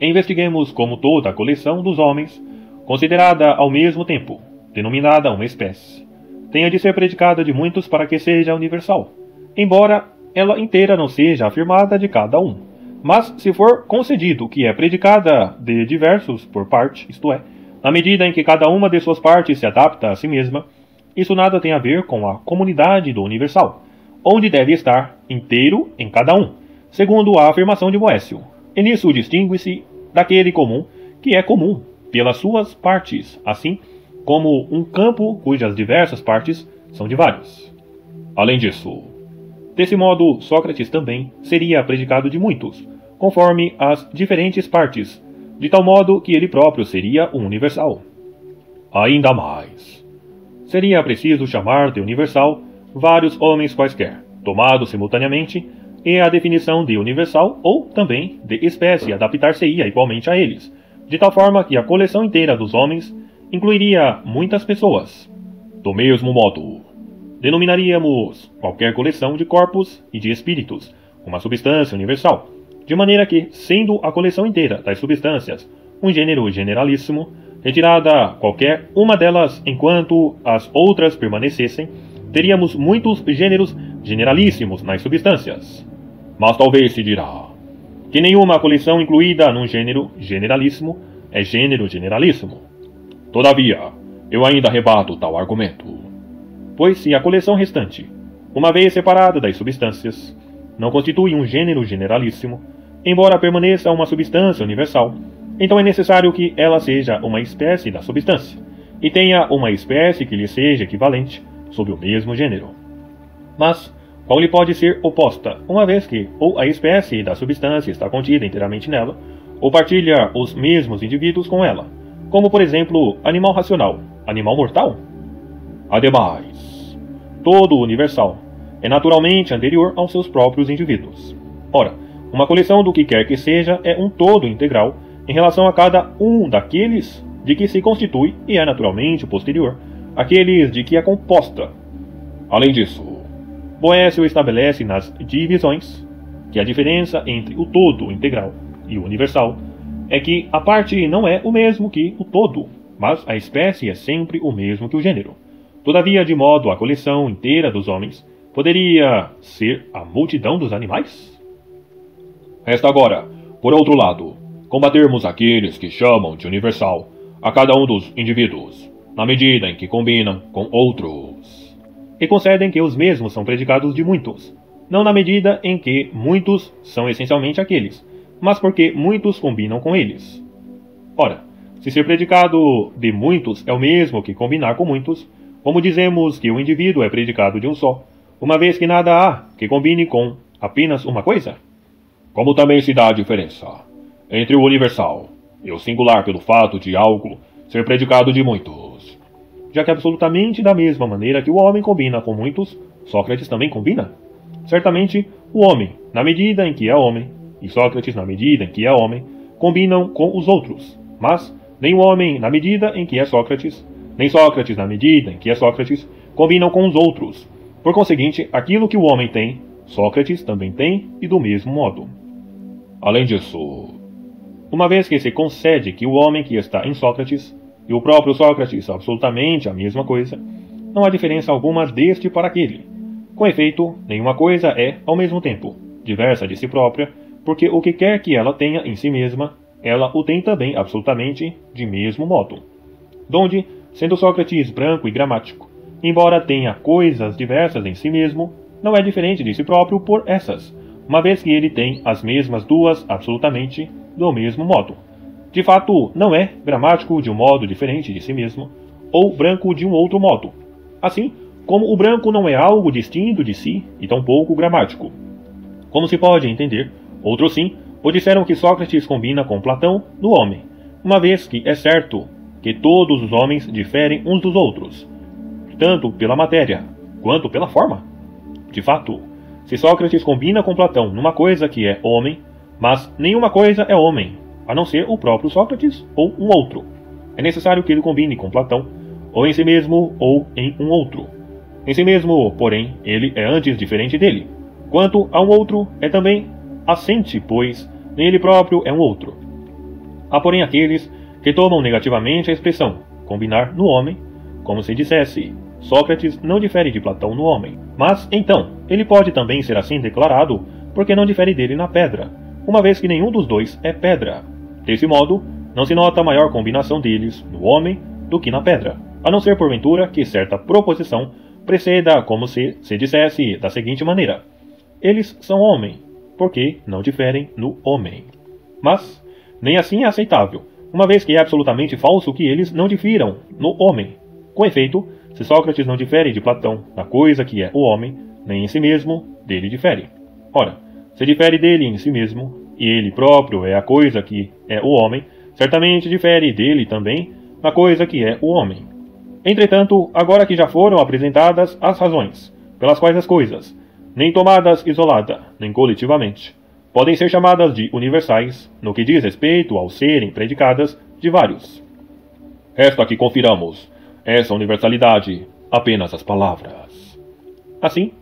Investiguemos como toda a coleção dos homens, considerada ao mesmo tempo, denominada uma espécie, tenha de ser predicada de muitos para que seja universal, embora ela inteira não seja afirmada de cada um. Mas, se for concedido que é predicada de diversos por parte, isto é, na medida em que cada uma de suas partes se adapta a si mesma, isso nada tem a ver com a comunidade do universal, onde deve estar inteiro em cada um, segundo a afirmação de Boécio. E nisso distingue-se daquele comum, que é comum pelas suas partes, assim como um campo cujas diversas partes são de vários. Além disso, desse modo, Sócrates também seria predicado de muitos, conforme as diferentes partes, de tal modo que ele próprio seria um universal. Ainda mais, seria preciso chamar de universal vários homens quaisquer, tomados simultaneamente, e a definição de universal ou também de espécie adaptar-se-ia igualmente a eles, de tal forma que a coleção inteira dos homens incluiria muitas pessoas. Do mesmo modo, denominaríamos qualquer coleção de corpos e de espíritos uma substância universal, de maneira que, sendo a coleção inteira das substâncias um gênero generalíssimo, retirada qualquer uma delas enquanto as outras permanecessem, teríamos muitos gêneros generalíssimos nas substâncias. Mas talvez se dirá que nenhuma coleção incluída num gênero generalíssimo é gênero generalíssimo. Todavia, eu ainda rebato tal argumento. Pois se a coleção restante, uma vez separada das substâncias, não constitui um gênero generalíssimo, embora permaneça uma substância universal, então é necessário que ela seja uma espécie da substância, e tenha uma espécie que lhe seja equivalente sob o mesmo gênero. Mas qual lhe pode ser oposta, uma vez que ou a espécie da substância está contida inteiramente nela, ou partilha os mesmos indivíduos com ela, como por exemplo, animal racional, animal mortal? Ademais, todo o universal é naturalmente anterior aos seus próprios indivíduos. Ora, uma coleção do que quer que seja é um todo integral em relação a cada um daqueles de que se constitui e é naturalmente posterior àqueles de que é composta. Além disso, Boécio estabelece nas divisões que a diferença entre o todo integral e o universal é que a parte não é o mesmo que o todo, mas a espécie é sempre o mesmo que o gênero. Todavia, de modo a coleção inteira dos homens poderia ser a multidão dos animais? Resta agora, por outro lado, combatermos aqueles que chamam de universal a cada um dos indivíduos, na medida em que combinam com outros, e concedem que os mesmos são predicados de muitos, não na medida em que muitos são essencialmente aqueles, mas porque muitos combinam com eles. Ora, se ser predicado de muitos é o mesmo que combinar com muitos, como dizemos que o indivíduo é predicado de um só, uma vez que nada há que combine com apenas uma coisa? Como também se dá a diferença entre o universal e o singular pelo fato de algo ser predicado de muitos, já que absolutamente da mesma maneira que o homem combina com muitos, Sócrates também combina? Certamente, o homem, na medida em que é homem, e Sócrates, na medida em que é homem, combinam com os outros, mas nem o homem, na medida em que é Sócrates, nem Sócrates, na medida em que é Sócrates, combinam com os outros. Por conseguinte, aquilo que o homem tem, Sócrates também tem, e do mesmo modo. Além disso, uma vez que se concede que o homem que está em Sócrates e o próprio Sócrates são absolutamente a mesma coisa, não há diferença alguma deste para aquele. Com efeito, nenhuma coisa é, ao mesmo tempo, diversa de si própria, porque o que quer que ela tenha em si mesma, ela o tem também absolutamente de mesmo modo. Donde, sendo Sócrates branco e gramático, embora tenha coisas diversas em si mesmo, não é diferente de si próprio por essas, uma vez que ele tem as mesmas duas absolutamente do mesmo modo. De fato, não é gramático de um modo diferente de si mesmo, ou branco de um outro modo. Assim, como o branco não é algo distinto de si, e tampouco gramático. Como se pode entender, outros sim, o disseram que Sócrates combina com Platão no homem, uma vez que é certo que todos os homens diferem uns dos outros, tanto pela matéria quanto pela forma. De fato, se Sócrates combina com Platão numa coisa que é homem, mas nenhuma coisa é homem, a não ser o próprio Sócrates ou um outro, é necessário que ele combine com Platão, ou em si mesmo ou em um outro. Em si mesmo, porém, ele é antes diferente dele. Quanto a um outro, é também assente, pois nem ele próprio é um outro. Há, porém, aqueles que tomam negativamente a expressão combinar no homem, como se dissesse Sócrates não difere de Platão no homem, mas, então, ele pode também ser assim declarado, porque não difere dele na pedra, uma vez que nenhum dos dois é pedra. Desse modo, não se nota maior combinação deles no homem do que na pedra, a não ser porventura que certa proposição preceda como se dissesse da seguinte maneira: eles são homem, porque não diferem no homem. Mas, nem assim é aceitável, uma vez que é absolutamente falso que eles não difiram no homem. Com efeito, se Sócrates não difere de Platão na coisa que é o homem, nem em si mesmo dele difere. Ora, se difere dele em si mesmo, e ele próprio é a coisa que é o homem, certamente difere dele também na coisa que é o homem. Entretanto, agora que já foram apresentadas as razões pelas quais as coisas, nem tomadas isolada, nem coletivamente, podem ser chamadas de universais, no que diz respeito ao serem predicadas de vários, resta que confiramos essa universalidade apenas as palavras. Assim,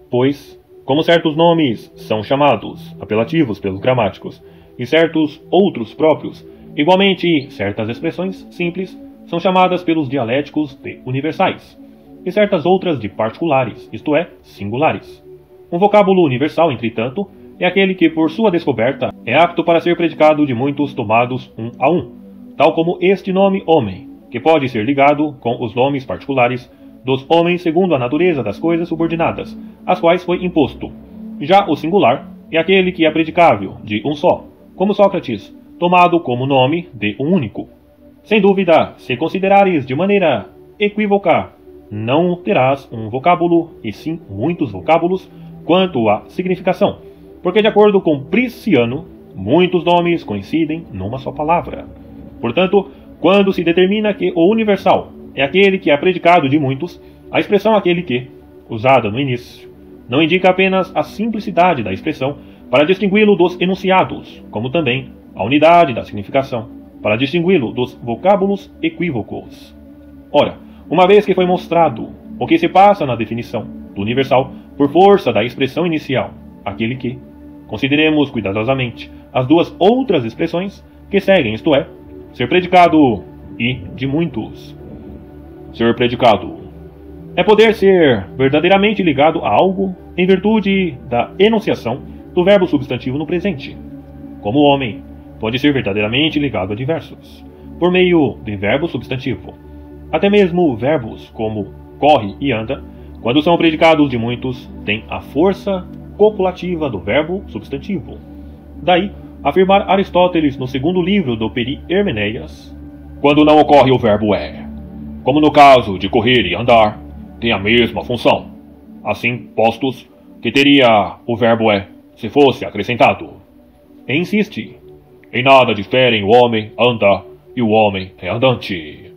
pois, como certos nomes são chamados apelativos pelos gramáticos e certos outros próprios, igualmente certas expressões simples são chamadas pelos dialéticos de universais, e certas outras de particulares, isto é, singulares. Um vocábulo universal, entretanto, é aquele que, por sua descoberta, é apto para ser predicado de muitos tomados um a um, tal como este nome homem, que pode ser ligado com os nomes particulares dos homens segundo a natureza das coisas subordinadas, às quais foi imposto. Já o singular é aquele que é predicável de um só, como Sócrates, tomado como nome de um único. Sem dúvida, se considerares de maneira equívoca, não terás um vocábulo, e sim muitos vocábulos, quanto à significação, porque de acordo com Prisciano, muitos nomes coincidem numa só palavra. Portanto, quando se determina que o universal é aquele que é predicado de muitos, a expressão aquele que, usada no início, não indica apenas a simplicidade da expressão para distingui-lo dos enunciados, como também a unidade da significação, para distingui-lo dos vocábulos equívocos. Ora, uma vez que foi mostrado o que se passa na definição do universal por força da expressão inicial, aquele que, consideremos cuidadosamente as duas outras expressões que seguem, isto é, ser predicado e de muitos. Ser predicado é poder ser verdadeiramente ligado a algo em virtude da enunciação do verbo substantivo no presente. Como homem, pode ser verdadeiramente ligado a diversos, por meio de verbo substantivo. Até mesmo verbos como corre e anda, quando são predicados de muitos, têm a força copulativa do verbo substantivo. Daí, afirmar Aristóteles no segundo livro do Peri Hermeneias, quando não ocorre o verbo é, como no caso de correr e andar, tem a mesma função. Assim postos, que teria o verbo é, se fosse acrescentado. E insiste, em nada diferem o homem anda e o homem é andante.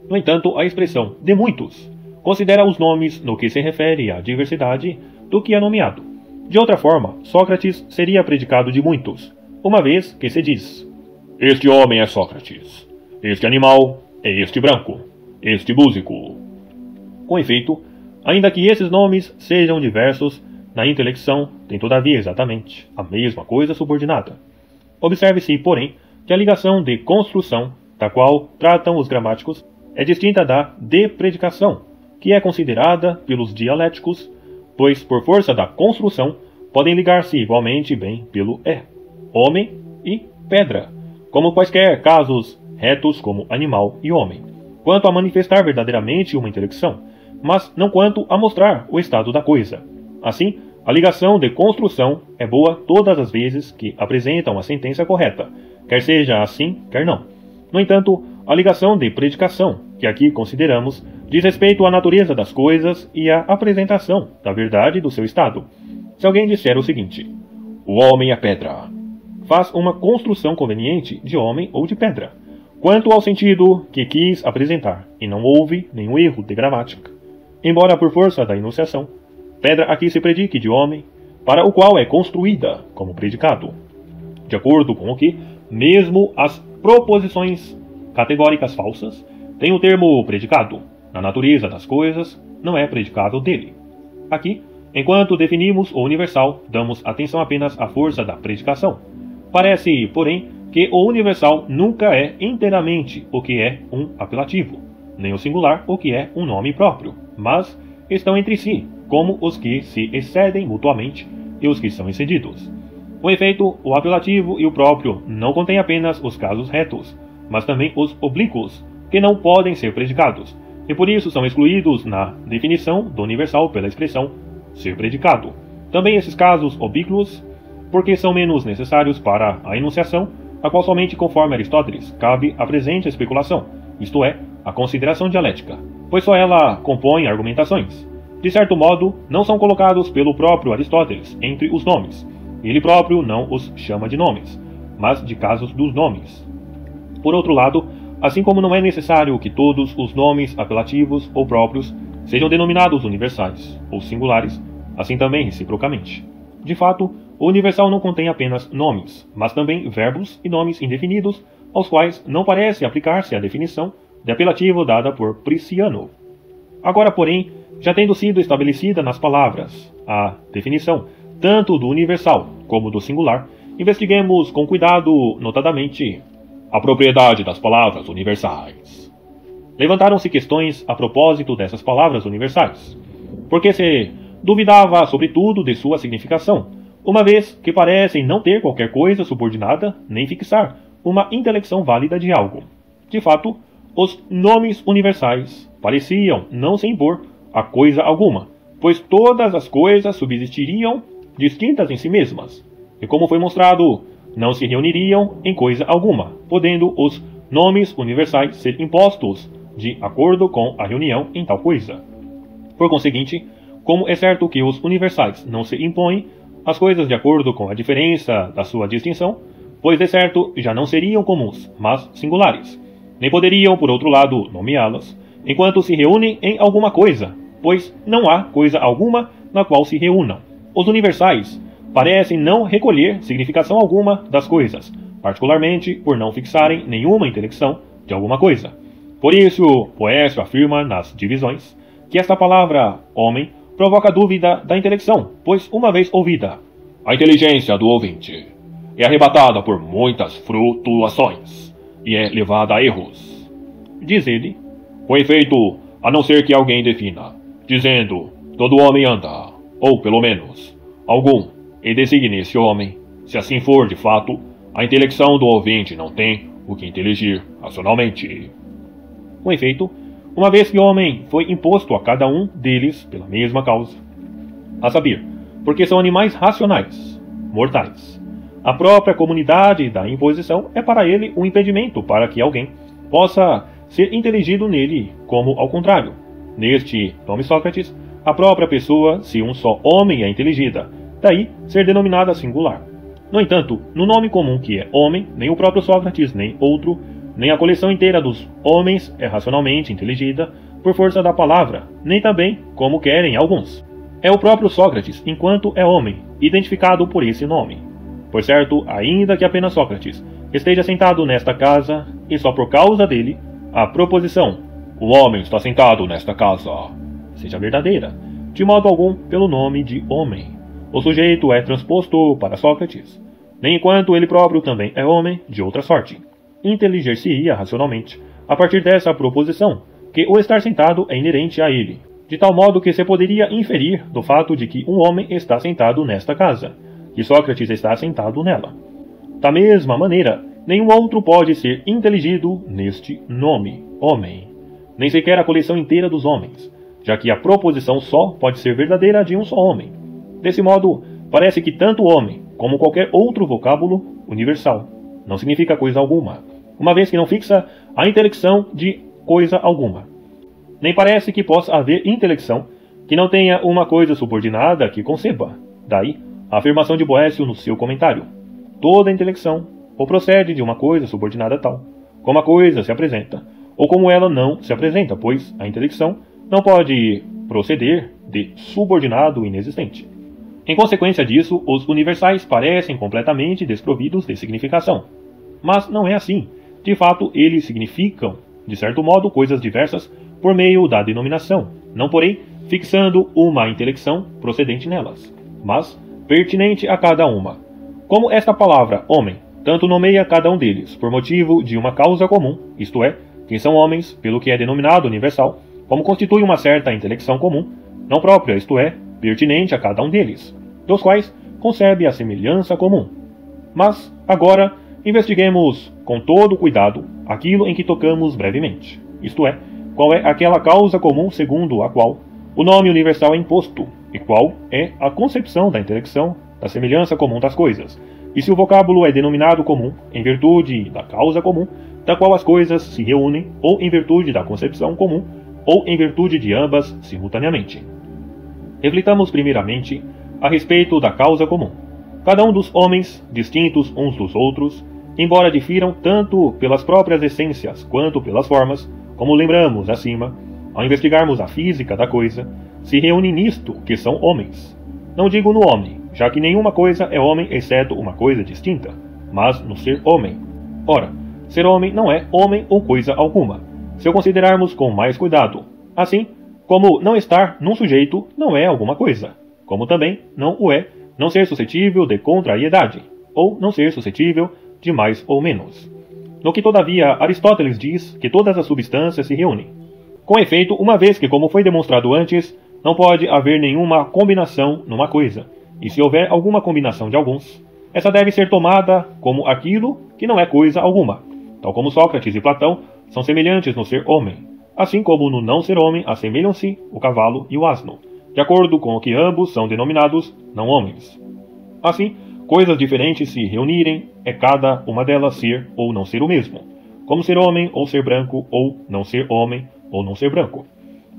No entanto, a expressão de muitos considera os nomes no que se refere à diversidade do que é nomeado. De outra forma, Sócrates seria predicado de muitos, uma vez que se diz: este homem é Sócrates, este animal é este branco, este músico. Com efeito, ainda que esses nomes sejam diversos, na intelecção tem todavia exatamente a mesma coisa subordinada. Observe-se, porém, que a ligação de construção, da qual tratam os gramáticos, é distinta da de predicação, que é considerada pelos dialéticos, pois por força da construção podem ligar-se igualmente bem pelo é, homem e pedra, como quaisquer casos retos como animal e homem, quanto a manifestar verdadeiramente uma intelecção, mas não quanto a mostrar o estado da coisa. Assim, a ligação de construção é boa todas as vezes que apresenta uma sentença correta, quer seja assim, quer não. No entanto, a ligação de predicação, que aqui consideramos, diz respeito à natureza das coisas e à apresentação da verdade do seu estado. Se alguém disser o seguinte: o homem é pedra, faz uma construção conveniente de homem ou de pedra, quanto ao sentido que quis apresentar, e não houve nenhum erro de gramática. Embora por força da enunciação, pedra aqui se predique de homem, para o qual é construída como predicado. De acordo com o que, mesmo as proposições categóricas falsas têm o termo predicado, na natureza das coisas, não é predicado dele. Aqui, enquanto definimos o universal, damos atenção apenas à força da predicação. Parece, porém, que o universal nunca é inteiramente o que é um apelativo, nem o singular o que é um nome próprio, mas estão entre si, como os que se excedem mutuamente e os que são excedidos. Com efeito, o apelativo e o próprio não contêm apenas os casos retos, mas também os oblíquos, que não podem ser predicados, e por isso são excluídos na definição do universal pela expressão ser predicado. Também esses casos oblíquos, porque são menos necessários para a enunciação, a qual somente, conforme Aristóteles, cabe a presente especulação, isto é, a consideração dialética, pois só ela compõe argumentações. De certo modo, não são colocados pelo próprio Aristóteles entre os nomes. Ele próprio não os chama de nomes, mas de casos dos nomes. Por outro lado, assim como não é necessário que todos os nomes apelativos ou próprios sejam denominados universais ou singulares, assim também reciprocamente. De fato, o universal não contém apenas nomes, mas também verbos e nomes indefinidos, aos quais não parece aplicar-se a definição de apelativo dada por Prisciano. Agora, porém, Já tendo sido estabelecida nas palavras a definição tanto do universal como do singular, investiguemos com cuidado, notadamente, a propriedade das palavras universais. Levantaram-se questões a propósito dessas palavras universais, porque se duvidava sobretudo de sua significação, uma vez que parecem não ter qualquer coisa subordinada nem fixar uma intelecção válida de algo. De fato, os nomes universais pareciam não se impor a coisa alguma, pois todas as coisas subsistiriam distintas em si mesmas, e como foi mostrado, não se reuniriam em coisa alguma, podendo os nomes universais ser impostos de acordo com a reunião em tal coisa. Por conseguinte, como é certo que os universais não se impõem às coisas de acordo com a diferença da sua distinção, pois de certo já não seriam comuns, mas singulares, nem poderiam, por outro lado, nomeá-las, enquanto se reúnem em alguma coisa, pois não há coisa alguma na qual se reúnam. Os universais parecem não recolher significação alguma das coisas, particularmente por não fixarem nenhuma intelecção de alguma coisa. Por isso, Boécio afirma nas divisões que esta palavra homem provoca dúvida da intelecção, pois uma vez ouvida, a inteligência do ouvinte é arrebatada por muitas flutuações e é levada a erros. Diz ele, com efeito, a não ser que alguém defina, dizendo, todo homem anda, ou pelo menos, algum, e designe esse homem. Se assim for, de fato, a intelecção do ouvinte não tem o que inteligir racionalmente. Com efeito, uma vez que o homem foi imposto a cada um deles pela mesma causa, a saber, porque são animais racionais, mortais, a própria comunidade da imposição é para ele um impedimento para que alguém possa ser inteligido nele, como ao contrário. Neste nome Sócrates, a própria pessoa, se um só homem é inteligida, daí ser denominada singular. No entanto, no nome comum que é homem, nem o próprio Sócrates, nem outro, nem a coleção inteira dos homens é racionalmente inteligida por força da palavra, nem também, como querem alguns. É o próprio Sócrates, enquanto é homem, identificado por esse nome. Por certo, ainda que apenas Sócrates esteja sentado nesta casa, e só por causa dele, a proposição, o homem está sentado nesta casa, seja verdadeira, de modo algum pelo nome de homem. O sujeito é transposto para Sócrates, nem enquanto ele próprio também é homem, de outra sorte. Inteliger-se-ia racionalmente, a partir dessa proposição, que o estar sentado é inerente a ele, de tal modo que se poderia inferir do fato de que um homem está sentado nesta casa, que Sócrates está sentado nela. Da mesma maneira, nenhum outro pode ser inteligido neste nome, homem, nem sequer a coleção inteira dos homens, já que a proposição só pode ser verdadeira de um só homem. Desse modo, parece que tanto homem como qualquer outro vocábulo universal não significa coisa alguma, uma vez que não fixa a intelecção de coisa alguma. Nem parece que possa haver intelecção que não tenha uma coisa subordinada que conceba. Daí, a afirmação de Boécio no seu comentário. Toda intelecção ou procede de uma coisa subordinada tal, como a coisa se apresenta, ou como ela não se apresenta, pois a intelecção não pode proceder de subordinado inexistente. Em consequência disso, os universais parecem completamente desprovidos de significação. Mas não é assim. De fato, eles significam, de certo modo, coisas diversas por meio da denominação, não porém fixando uma intelecção procedente nelas, mas pertinente a cada uma. Como esta palavra, homem, tanto nomeia cada um deles por motivo de uma causa comum, isto é, que são homens, pelo que é denominado universal, como constitui uma certa intelecção comum, não própria, isto é, pertinente a cada um deles, dos quais concebe a semelhança comum. Mas, agora, investiguemos com todo cuidado aquilo em que tocamos brevemente, isto é, qual é aquela causa comum segundo a qual o nome universal é imposto, e qual é a concepção da intelecção da semelhança comum das coisas, e se o vocábulo é denominado comum em virtude da causa comum, da qual as coisas se reúnem, ou em virtude da concepção comum, ou em virtude de ambas simultaneamente. Reflitamos primeiramente a respeito da causa comum. Cada um dos homens, distintos uns dos outros, embora difiram tanto pelas próprias essências quanto pelas formas, como lembramos acima, ao investigarmos a física da coisa, se reúnem nisto que são homens. Não digo no homem, já que nenhuma coisa é homem exceto uma coisa distinta, mas no ser homem. Ora, ser homem não é homem ou coisa alguma, se o considerarmos com mais cuidado. Assim, Como não estar num sujeito não é alguma coisa, como também não o é não ser suscetível de contrariedade, ou não ser suscetível de mais ou menos. No que, todavia, Aristóteles diz que todas as substâncias se reúnem. Com efeito, uma vez que, como foi demonstrado antes, não pode haver nenhuma combinação numa coisa, e se houver alguma combinação de alguns, essa deve ser tomada como aquilo que não é coisa alguma, tal como Sócrates e Platão são semelhantes no ser homem, assim como no não ser homem assemelham-se o cavalo e o asno, de acordo com o que ambos são denominados não homens. Assim, coisas diferentes se reunirem, é cada uma delas ser ou não ser o mesmo, como ser homem ou ser branco, ou não ser homem ou não ser branco.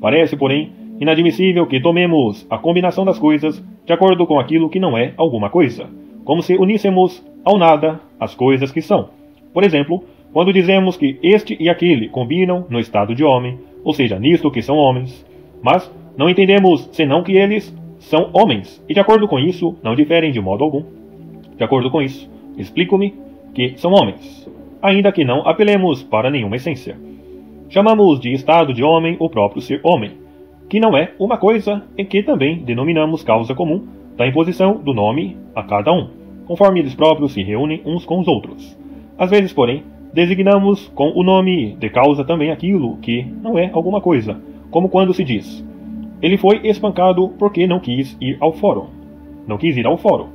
Parece, porém, inadmissível que tomemos a combinação das coisas de acordo com aquilo que não é alguma coisa, como se uníssemos ao nada as coisas que são. Por exemplo, quando dizemos que este e aquele combinam no estado de homem, ou seja, nisto que são homens, mas não entendemos senão que eles são homens, e de acordo com isso não diferem de modo algum. De acordo com isso, explico-me que são homens, ainda que não apelemos para nenhuma essência. Chamamos de estado de homem o próprio ser homem, que não é uma coisa e que também denominamos causa comum da imposição do nome a cada um, conforme eles próprios se reúnem uns com os outros. Às vezes, porém, designamos com o nome de causa também aquilo que não é alguma coisa, como quando se diz: ele foi espancado porque não quis ir ao fórum. Não quis ir ao fórum,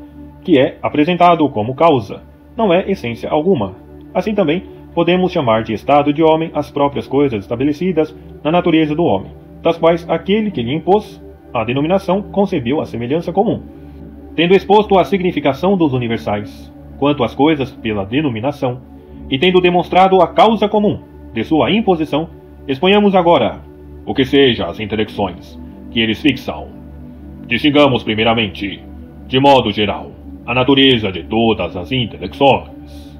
que é apresentado como causa, não é essência alguma. Assim também, podemos chamar de estado de homem as próprias coisas estabelecidas na natureza do homem, das quais aquele que lhe impôs a denominação concebeu a semelhança comum. Tendo exposto a significação dos universais, quanto às coisas pela denominação, e tendo demonstrado a causa comum de sua imposição, exponhamos agora o que seja as intelecções que eles fixam. Distingamos primeiramente, de modo geral, a natureza de todas as intelecções.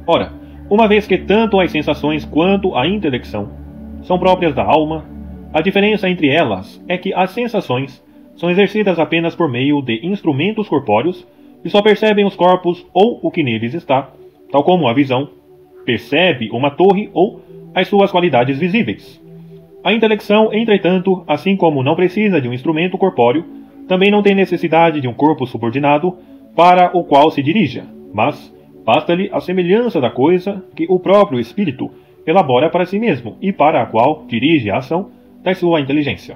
Ora, uma vez que tanto as sensações quanto a intelecção são próprias da alma, a diferença entre elas é que as sensações são exercidas apenas por meio de instrumentos corpóreos e só percebem os corpos ou o que neles está, tal como a visão percebe uma torre ou as suas qualidades visíveis. A intelecção, entretanto, assim como não precisa de um instrumento corpóreo, também não tem necessidade de um corpo subordinado para o qual se dirija, mas basta-lhe a semelhança da coisa que o próprio espírito elabora para si mesmo e para a qual dirige a ação da sua inteligência.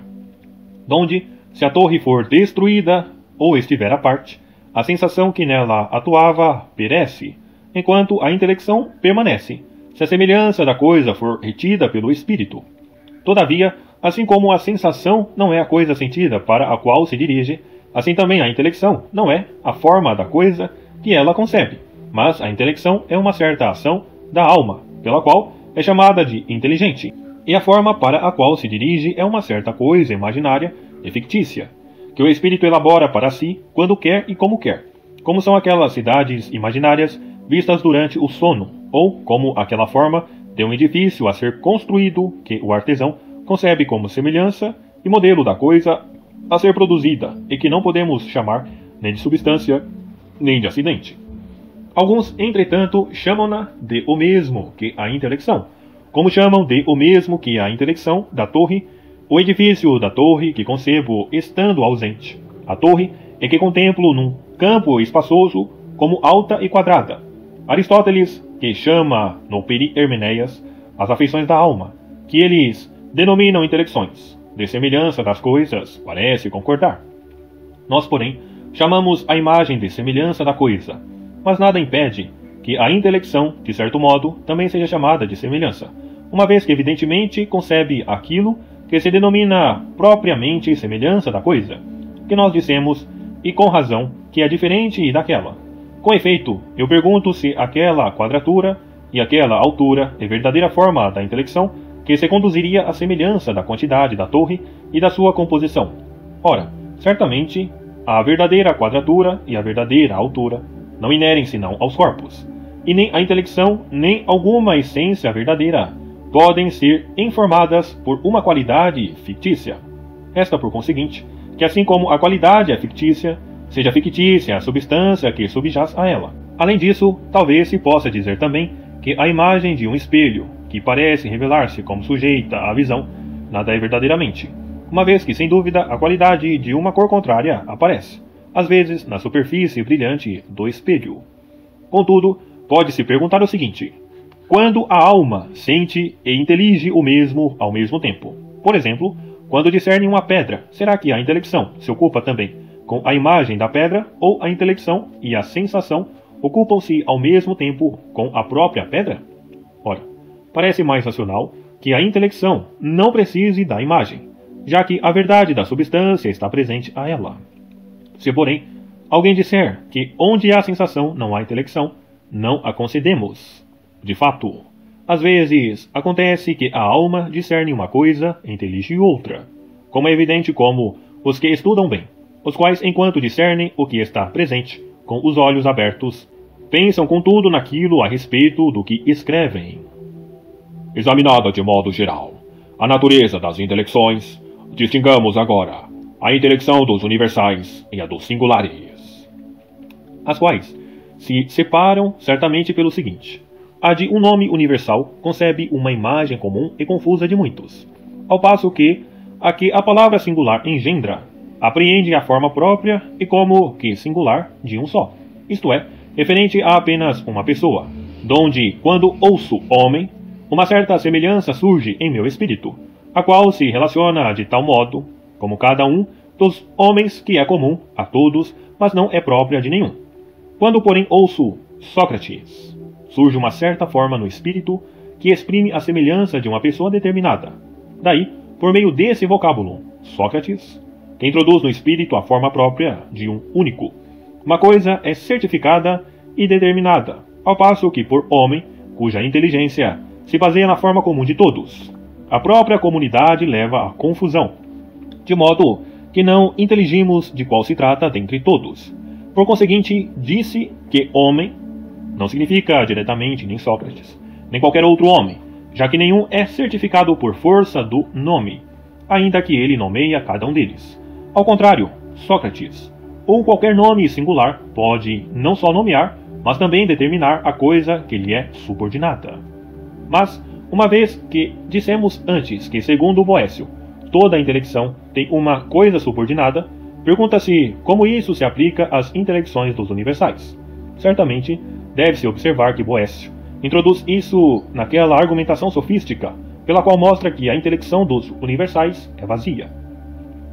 Donde, se a torre for destruída ou estiver à parte, a sensação que nela atuava perece, enquanto a intelecção permanece, se a semelhança da coisa for retida pelo espírito. Todavia, assim como a sensação não é a coisa sentida para a qual se dirige, assim também a intelecção não é a forma da coisa que ela concebe, mas a intelecção é uma certa ação da alma, pela qual é chamada de inteligente, e a forma para a qual se dirige é uma certa coisa imaginária e fictícia, que o espírito elabora para si quando quer e como são aquelas cidades imaginárias vistas durante o sono, ou como aquela forma de um edifício a ser construído que o artesão concebe como semelhança e modelo da coisa a ser produzida, e que não podemos chamar nem de substância, nem de acidente. Alguns, entretanto, chamam-na de o mesmo que a intelecção, como chamam de o mesmo que a intelecção da torre, o edifício da torre que concebo estando ausente, a torre e que contemplo num campo espaçoso como alta e quadrada. Aristóteles, que chama no Peri-Hermeneias as afeições da alma, que eles denominam intelecções, de semelhança das coisas, parece concordar. Nós, porém, chamamos a imagem de semelhança da coisa, mas nada impede que a intelecção, de certo modo, também seja chamada de semelhança, uma vez que evidentemente concebe aquilo que se denomina propriamente semelhança da coisa, que nós dissemos, e com razão, que é diferente daquela. Com efeito, eu pergunto se aquela quadratura e aquela altura é verdadeira forma da intelecção que se conduziria à semelhança da quantidade da torre e da sua composição. Ora, certamente, a verdadeira quadratura e a verdadeira altura não inerem senão aos corpos, e nem a intelecção, nem alguma essência verdadeira podem ser informadas por uma qualidade fictícia. Resta, por conseguinte, que assim como a qualidade é fictícia, seja fictícia a substância que subjaz a ela. Além disso, talvez se possa dizer também que a imagem de um espelho, que parece revelar-se como sujeita à visão, nada é verdadeiramente, uma vez que, sem dúvida, a qualidade de uma cor contrária aparece, às vezes, na superfície brilhante do espelho. Contudo, pode-se perguntar o seguinte: quando a alma sente e intelige o mesmo ao mesmo tempo? Por exemplo, quando discerne uma pedra, será que a intelecção se ocupa também com a imagem da pedra, ou a intelecção e a sensação ocupam-se ao mesmo tempo com a própria pedra? Ora, parece mais racional que a intelecção não precise da imagem, já que a verdade da substância está presente a ela. Se, porém, alguém disser que onde há sensação não há intelecção, não a concedemos. De fato, às vezes acontece que a alma discerne uma coisa e intelige outra, como é evidente como os que estudam bem, os quais, enquanto discernem o que está presente, com os olhos abertos, pensam contudo naquilo a respeito do que escrevem. Examinada de modo geral a natureza das intelecções, distingamos agora a intelecção dos universais e a dos singulares, as quais se separam certamente pelo seguinte: a de um nome universal concebe uma imagem comum e confusa de muitos, ao passo que a palavra singular engendra apreende a forma própria e como que singular de um só, isto é, referente a apenas uma pessoa, donde, quando ouço homem, uma certa semelhança surge em meu espírito, a qual se relaciona de tal modo, como cada um dos homens que é comum a todos, mas não é própria de nenhum. Quando, porém, ouço Sócrates, surge uma certa forma no espírito que exprime a semelhança de uma pessoa determinada. Daí, por meio desse vocábulo, Sócrates, que introduz no espírito a forma própria de um único, uma coisa é certificada e determinada, ao passo que por homem, cuja inteligência se baseia na forma comum de todos, a própria comunidade leva à confusão, de modo que não inteligimos de qual se trata dentre todos. Por conseguinte, disse que homem não significa diretamente nem Sócrates, nem qualquer outro homem, já que nenhum é certificado por força do nome, ainda que ele nomeia cada um deles. Ao contrário, Sócrates, ou qualquer nome singular, pode não só nomear, mas também determinar a coisa que lhe é subordinada. Mas, uma vez que dissemos antes que, segundo Boécio, toda a intelecção tem uma coisa subordinada, pergunta-se como isso se aplica às intelecções dos universais. Certamente, deve-se observar que Boécio introduz isso naquela argumentação sofística, pela qual mostra que a intelecção dos universais é vazia.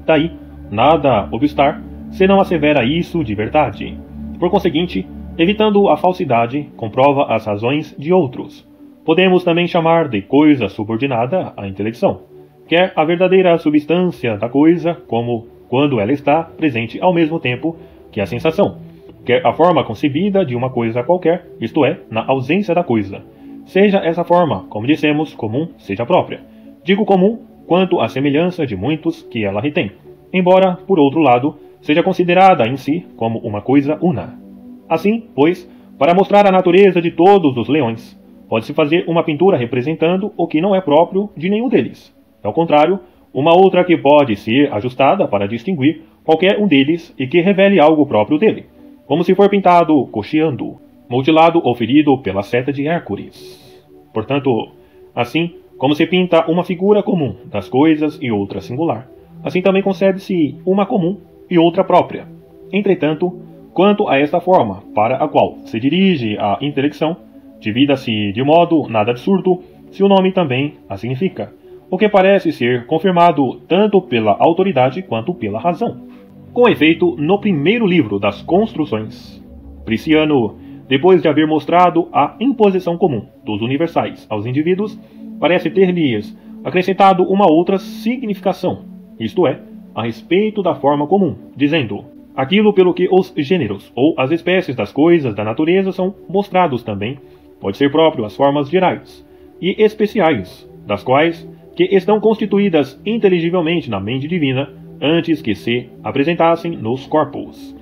Daí, nada obstar, senão assevera isso de verdade. Por conseguinte, evitando a falsidade, comprova as razões de outros. Podemos também chamar de coisa subordinada a intelecção, quer a verdadeira substância da coisa, como quando ela está presente ao mesmo tempo que a sensação, quer a forma concebida de uma coisa qualquer, isto é, na ausência da coisa, seja essa forma, como dissemos, comum, seja própria. Digo comum quanto à semelhança de muitos que ela retém, embora, por outro lado, seja considerada em si como uma coisa una. Assim, pois, para mostrar a natureza de todos os leões, pode-se fazer uma pintura representando o que não é próprio de nenhum deles. Ao contrário, uma outra que pode ser ajustada para distinguir qualquer um deles e que revele algo próprio dele, como se for pintado cocheando, mutilado ou ferido pela seta de Hércules. Portanto, assim como se pinta uma figura comum das coisas e outra singular, assim também concebe-se uma comum e outra própria. Entretanto, quanto a esta forma para a qual se dirige a intelecção, divida-se de modo nada absurdo se o nome também a significa, o que parece ser confirmado tanto pela autoridade quanto pela razão. Com efeito, no primeiro livro das Construções, Prisciano, depois de haver mostrado a imposição comum dos universais aos indivíduos, parece ter-lhes acrescentado uma outra significação, isto é, a respeito da forma comum, dizendo: aquilo pelo que os gêneros ou as espécies das coisas da natureza são mostrados também, pode ser próprio às formas gerais e especiais, das quais que estão constituídas inteligivelmente na mente divina antes que se apresentassem nos corpos.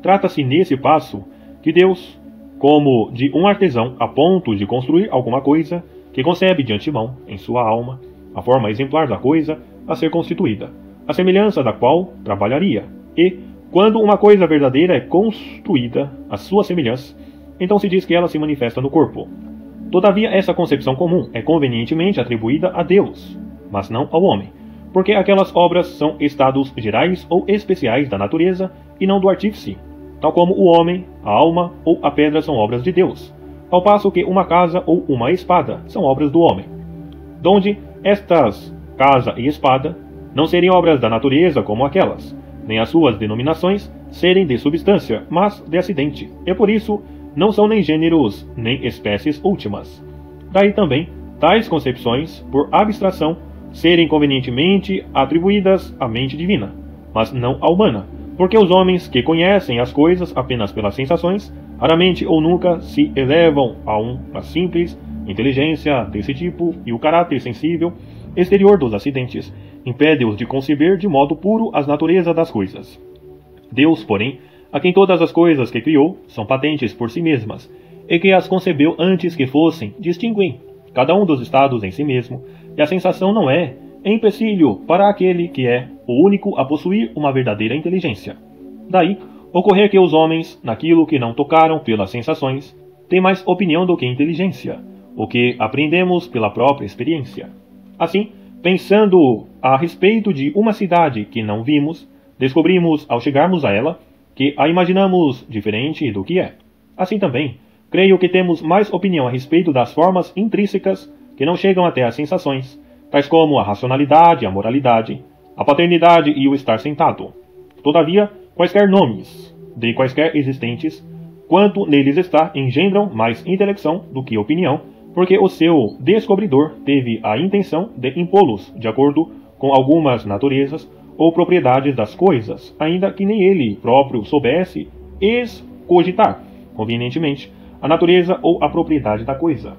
Trata-se nesse passo que Deus, como de um artesão a ponto de construir alguma coisa, que concebe de antemão, em sua alma, a forma exemplar da coisa a ser constituída, a semelhança da qual trabalharia, e, quando uma coisa verdadeira é construída à sua semelhança, então se diz que ela se manifesta no corpo. Todavia, essa concepção comum é convenientemente atribuída a Deus, mas não ao homem, porque aquelas obras são estados gerais ou especiais da natureza e não do artífice, tal como o homem, a alma ou a pedra são obras de Deus, ao passo que uma casa ou uma espada são obras do homem. Donde estas, casa e espada, não serem obras da natureza como aquelas, nem as suas denominações serem de substância, mas de acidente, e por isso não são nem gêneros, nem espécies últimas. Daí também, tais concepções, por abstração, serem convenientemente atribuídas à mente divina, mas não à humana, porque os homens que conhecem as coisas apenas pelas sensações, raramente ou nunca se elevam a uma simples inteligência desse tipo, e o caráter sensível exterior dos acidentes impede-os de conceber de modo puro as naturezas das coisas. Deus, porém, a quem todas as coisas que criou são patentes por si mesmas, e que as concebeu antes que fossem, distinguem cada um dos estados em si mesmo, e a sensação não é empecilho para aquele que é o único a possuir uma verdadeira inteligência. Daí, ocorrer que os homens, naquilo que não tocaram pelas sensações, têm mais opinião do que inteligência, o que aprendemos pela própria experiência. Assim, pensando a respeito de uma cidade que não vimos, descobrimos ao chegarmos a ela que a imaginamos diferente do que é. Assim também, creio que temos mais opinião a respeito das formas intrínsecas que não chegam até as sensações, tais como a racionalidade, a moralidade, a paternidade e o estar sentado. Todavia, quaisquer nomes, de quaisquer existentes, quanto neles está, engendram mais intelecção do que opinião, porque o seu descobridor teve a intenção de impô-los de acordo com algumas naturezas ou propriedades das coisas, ainda que nem ele próprio soubesse excogitar, convenientemente, a natureza ou a propriedade da coisa.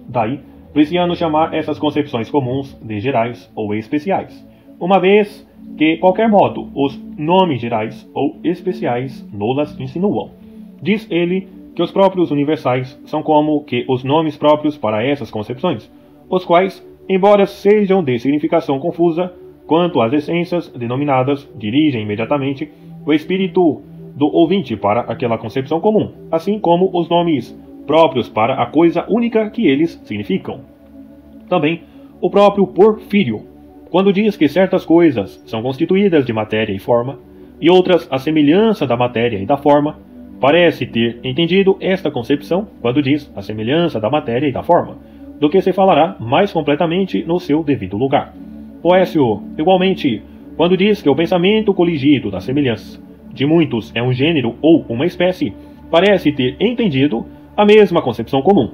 Daí, preciano chamar essas concepções comuns de gerais ou especiais, uma vez que, qualquer modo, os nomes gerais ou especiais nolas insinuam. Diz ele que os próprios universais são como que os nomes próprios para essas concepções, os quais, embora sejam de significação confusa, quanto às essências denominadas, dirigem imediatamente o espírito do ouvinte para aquela concepção comum, assim como os nomes próprios para a coisa única que eles significam. Também, o próprio Porfírio, quando diz que certas coisas são constituídas de matéria e forma, e outras à semelhança da matéria e da forma, parece ter entendido esta concepção quando diz a semelhança da matéria e da forma, do que se falará mais completamente no seu devido lugar. Boécio, igualmente, quando diz que o pensamento coligido da semelhança de muitos é um gênero ou uma espécie, parece ter entendido a mesma concepção comum.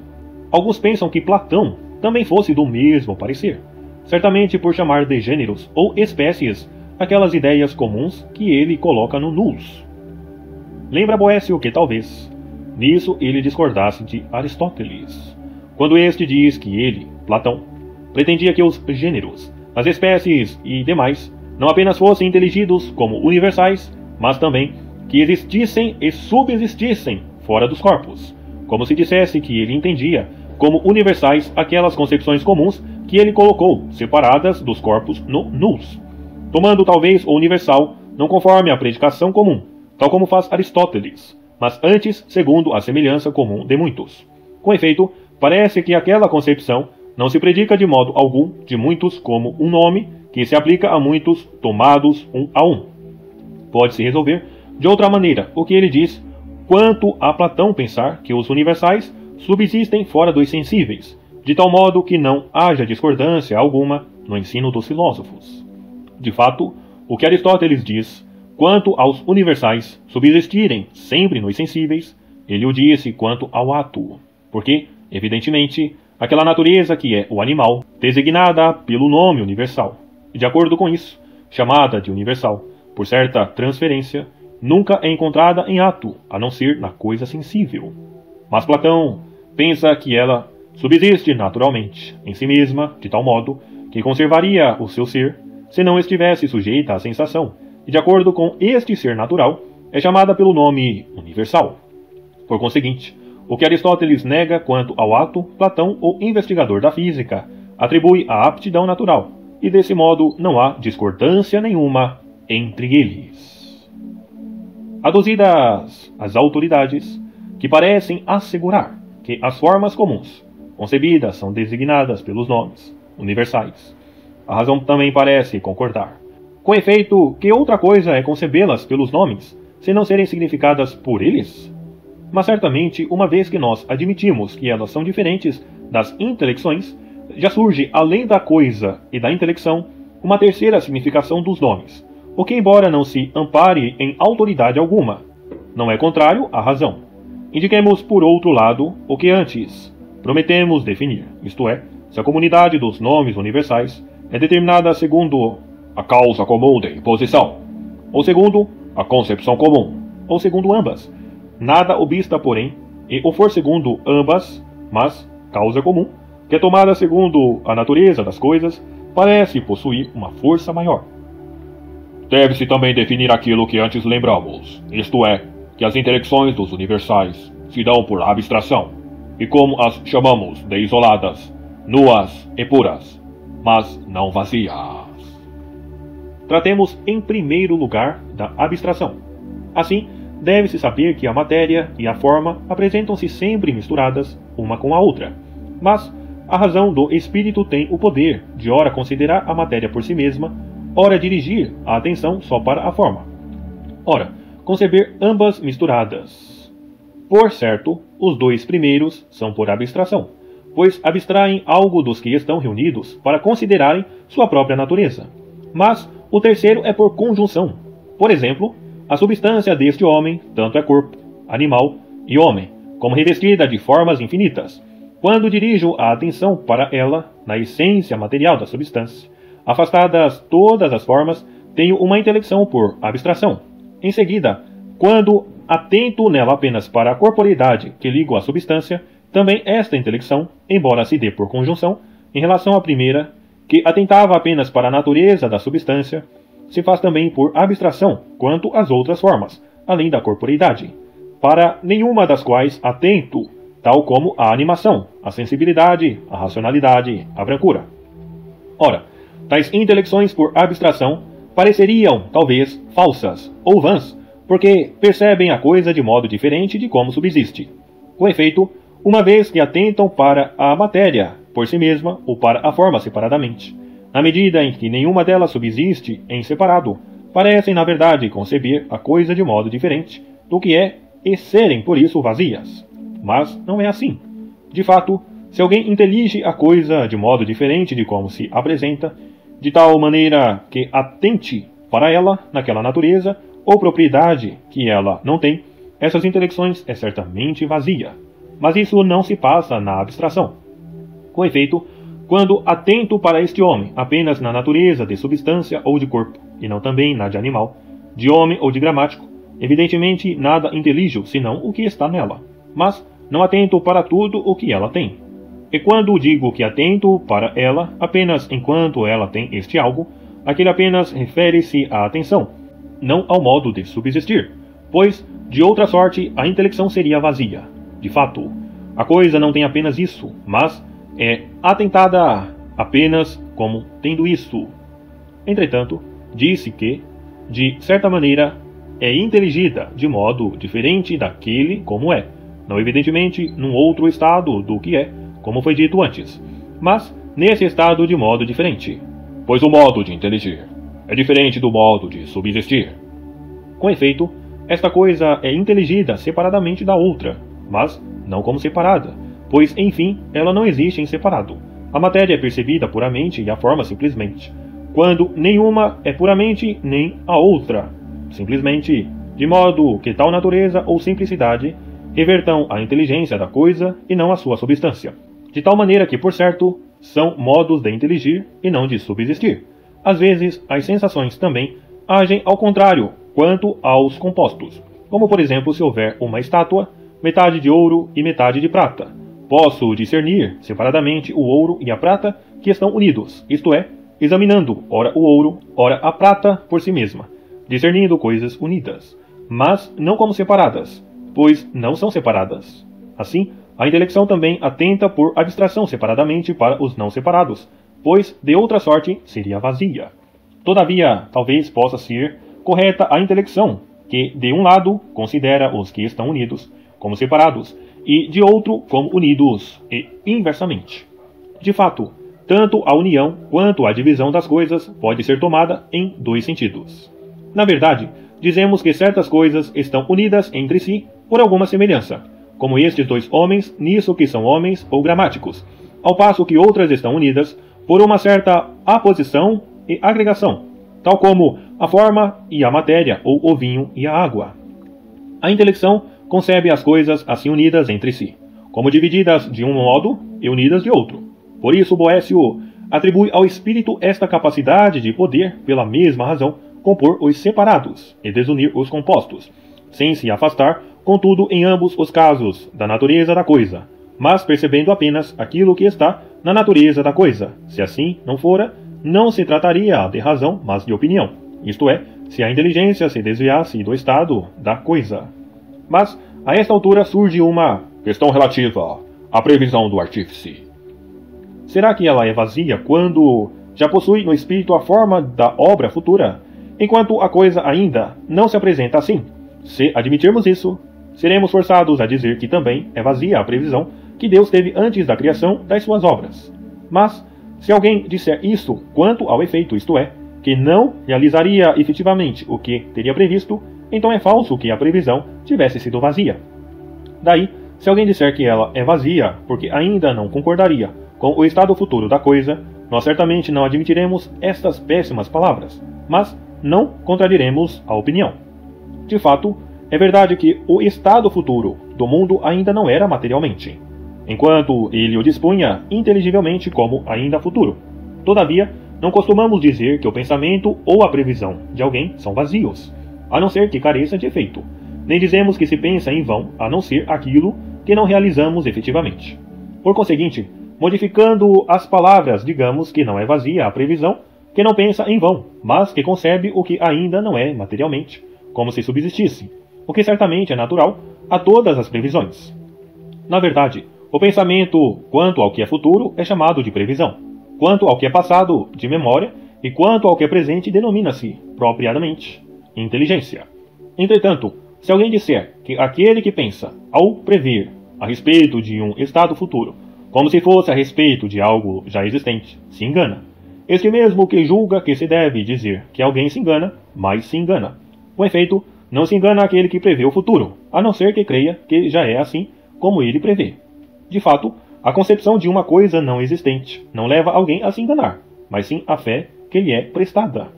Alguns pensam que Platão também fosse do mesmo parecer, certamente por chamar de gêneros ou espécies aquelas ideias comuns que ele coloca no nus. Lembra Boécio que talvez nisso ele discordasse de Aristóteles, quando este diz que ele, Platão, pretendia que os gêneros, as espécies e demais não apenas fossem entendidos como universais, mas também que existissem e subsistissem fora dos corpos, como se dissesse que ele entendia como universais aquelas concepções comuns que ele colocou separadas dos corpos no nus, tomando talvez o universal não conforme a predicação comum, tal como faz Aristóteles, mas antes segundo a semelhança comum de muitos. Com efeito, parece que aquela concepção não se predica de modo algum de muitos como um nome que se aplica a muitos tomados um a um. Pode-se resolver de outra maneira o que ele diz quanto a Platão pensar que os universais subsistem fora dos sensíveis, de tal modo que não haja discordância alguma no ensino dos filósofos. De fato, o que Aristóteles diz quanto aos universais subsistirem sempre nos sensíveis, ele o disse quanto ao ato, porque, evidentemente, aquela natureza que é o animal, designada pelo nome universal, e de acordo com isso, chamada de universal, por certa transferência, nunca é encontrada em ato, a não ser na coisa sensível. Mas Platão pensa que ela subsiste naturalmente, em si mesma, de tal modo que conservaria o seu ser, se não estivesse sujeita à sensação, e de acordo com este ser natural, é chamada pelo nome universal. Por conseguinte, o que Aristóteles nega quanto ao ato, Platão, o investigador da física, atribui à aptidão natural, e desse modo não há discordância nenhuma entre eles. Aduzidas as autoridades que parecem assegurar que as formas comuns concebidas são designadas pelos nomes universais, A razão também parece concordar. Com efeito, que outra coisa é concebê-las pelos nomes, se não serem significadas por eles? Mas certamente, uma vez que nós admitimos que elas são diferentes das intelecções, já surge, além da coisa e da intelecção, uma terceira significação dos nomes, o que, embora não se ampare em autoridade alguma, não é contrário à razão. Indiquemos, por outro lado, o que antes prometemos definir, isto é, se a comunidade dos nomes universais é determinada segundo a causa comum de imposição, ou segundo a concepção comum, ou segundo ambas. Nada obsta, porém, e o for segundo ambas, mas causa comum, que é tomada segundo a natureza das coisas, parece possuir uma força maior. Deve-se também definir aquilo que antes lembramos, isto é, que as intelecções dos universais se dão por abstração, e como as chamamos de isoladas, nuas e puras, mas não vazias. Tratemos em primeiro lugar da abstração. Assim, deve-se saber que a matéria e a forma apresentam-se sempre misturadas uma com a outra, mas a razão do espírito tem o poder de ora considerar a matéria por si mesma, ora dirigir a atenção só para a forma, ora conceber ambas misturadas. Por certo, os dois primeiros são por abstração, pois abstraem algo dos que estão reunidos para considerarem sua própria natureza. Mas o terceiro é por conjunção. Por exemplo, a substância deste homem tanto é corpo, animal e homem, como revestida de formas infinitas. Quando dirijo a atenção para ela, na essência material da substância, afastadas todas as formas, tenho uma intelecção por abstração. Em seguida, quando atento nela apenas para a corporeidade que ligo à substância, também esta intelecção, embora se dê por conjunção, em relação à primeira, que atentava apenas para a natureza da substância, se faz também por abstração quanto às outras formas, além da corporeidade, para nenhuma das quais atento, tal como a animação, a sensibilidade, a racionalidade, a brancura. Ora, tais intelecções por abstração pareceriam, talvez, falsas ou vãs, porque percebem a coisa de modo diferente de como subsiste. Com efeito, uma vez que atentam para a matéria por si mesma ou para a forma separadamente, na medida em que nenhuma delas subsiste em separado, parecem, na verdade, conceber a coisa de modo diferente do que é e serem, por isso, vazias. Mas não é assim. De fato, se alguém intelige a coisa de modo diferente de como se apresenta, de tal maneira que atente para ela naquela natureza ou propriedade que ela não tem, essas intelecções é certamente vazia. Mas isso não se passa na abstração. Com efeito, quando atento para este homem apenas na natureza de substância ou de corpo, e não também na de animal, de homem ou de gramático, evidentemente nada intelijo senão o que está nela, mas não atento para tudo o que ela tem. E quando digo que atento para ela apenas enquanto ela tem este algo, aquele apenas refere-se à atenção, não ao modo de subsistir, pois, de outra sorte, a intelecção seria vazia. De fato, a coisa não tem apenas isso, mas é atentada apenas como tendo isso. Entretanto, disse que, de certa maneira, é inteligida de modo diferente daquele como é, não evidentemente num outro estado do que é, como foi dito antes, mas nesse estado de modo diferente, pois o modo de inteligir é diferente do modo de subsistir. Com efeito, esta coisa é inteligida separadamente da outra, mas não como separada, pois, enfim, ela não existe em separado. A matéria é percebida puramente e a forma simplesmente, quando nenhuma é puramente nem a outra, simplesmente, de modo que tal natureza ou simplicidade revertam a inteligência da coisa e não a sua substância, de tal maneira que, por certo, são modos de inteligir e não de subsistir. Às vezes, as sensações também agem ao contrário quanto aos compostos, como por exemplo se houver uma estátua, metade de ouro e metade de prata. Posso discernir separadamente o ouro e a prata que estão unidos, isto é, examinando ora o ouro, ora a prata por si mesma, discernindo coisas unidas, mas não como separadas, pois não são separadas. Assim, a intelecção também atenta por abstração separadamente para os não separados, pois de outra sorte seria vazia. Todavia, talvez possa ser correta a intelecção, que de um lado considera os que estão unidos como separados, e de outro como unidos, e inversamente. De fato, tanto a união quanto a divisão das coisas pode ser tomada em dois sentidos. Na verdade, dizemos que certas coisas estão unidas entre si por alguma semelhança, como estes dois homens nisso que são homens ou gramáticos, ao passo que outras estão unidas por uma certa aposição e agregação, tal como a forma e a matéria, ou o vinho e a água. A intelecção concebe as coisas assim unidas entre si, como divididas de um modo e unidas de outro. Por isso, Boécio atribui ao espírito esta capacidade de poder, pela mesma razão, compor os separados e desunir os compostos, sem se afastar, contudo, em ambos os casos, da natureza da coisa, mas percebendo apenas aquilo que está na natureza da coisa. Se assim não fora, não se trataria de razão, mas de opinião, isto é, se a inteligência se desviasse do estado da coisa. Mas, a esta altura surge uma questão relativa à previsão do artífice. Será que ela é vazia quando já possui no espírito a forma da obra futura, enquanto a coisa ainda não se apresenta assim? Se admitirmos isso, seremos forçados a dizer que também é vazia a previsão que Deus teve antes da criação das suas obras. Mas, se alguém disser isso quanto ao efeito, isto é, que não realizaria efetivamente o que teria previsto, então é falso que a previsão tivesse sido vazia. Daí, se alguém disser que ela é vazia porque ainda não concordaria com o estado futuro da coisa, nós certamente não admitiremos estas péssimas palavras, mas não contradiremos a opinião. De fato, é verdade que o estado futuro do mundo ainda não era materialmente, enquanto ele o dispunha inteligivelmente como ainda futuro. Todavia, não costumamos dizer que o pensamento ou a previsão de alguém são vazios, a não ser que careça de efeito. Nem dizemos que se pensa em vão, a não ser aquilo que não realizamos efetivamente. Por conseguinte, modificando as palavras, digamos que não é vazia a previsão, que não pensa em vão, mas que concebe o que ainda não é materialmente, como se subsistisse, o que certamente é natural a todas as previsões. Na verdade, o pensamento quanto ao que é futuro é chamado de previsão, quanto ao que é passado, de memória, e quanto ao que é presente denomina-se, propriamente, inteligência. Entretanto, se alguém disser que aquele que pensa, ao prever, a respeito de um estado futuro, como se fosse a respeito de algo já existente, se engana. Este mesmo que julga que se deve dizer que alguém se engana, mas se engana. Com efeito, não se engana aquele que prevê o futuro, a não ser que creia que já é assim como ele prevê. De fato, a concepção de uma coisa não existente não leva alguém a se enganar, mas sim a fé que lhe é prestada.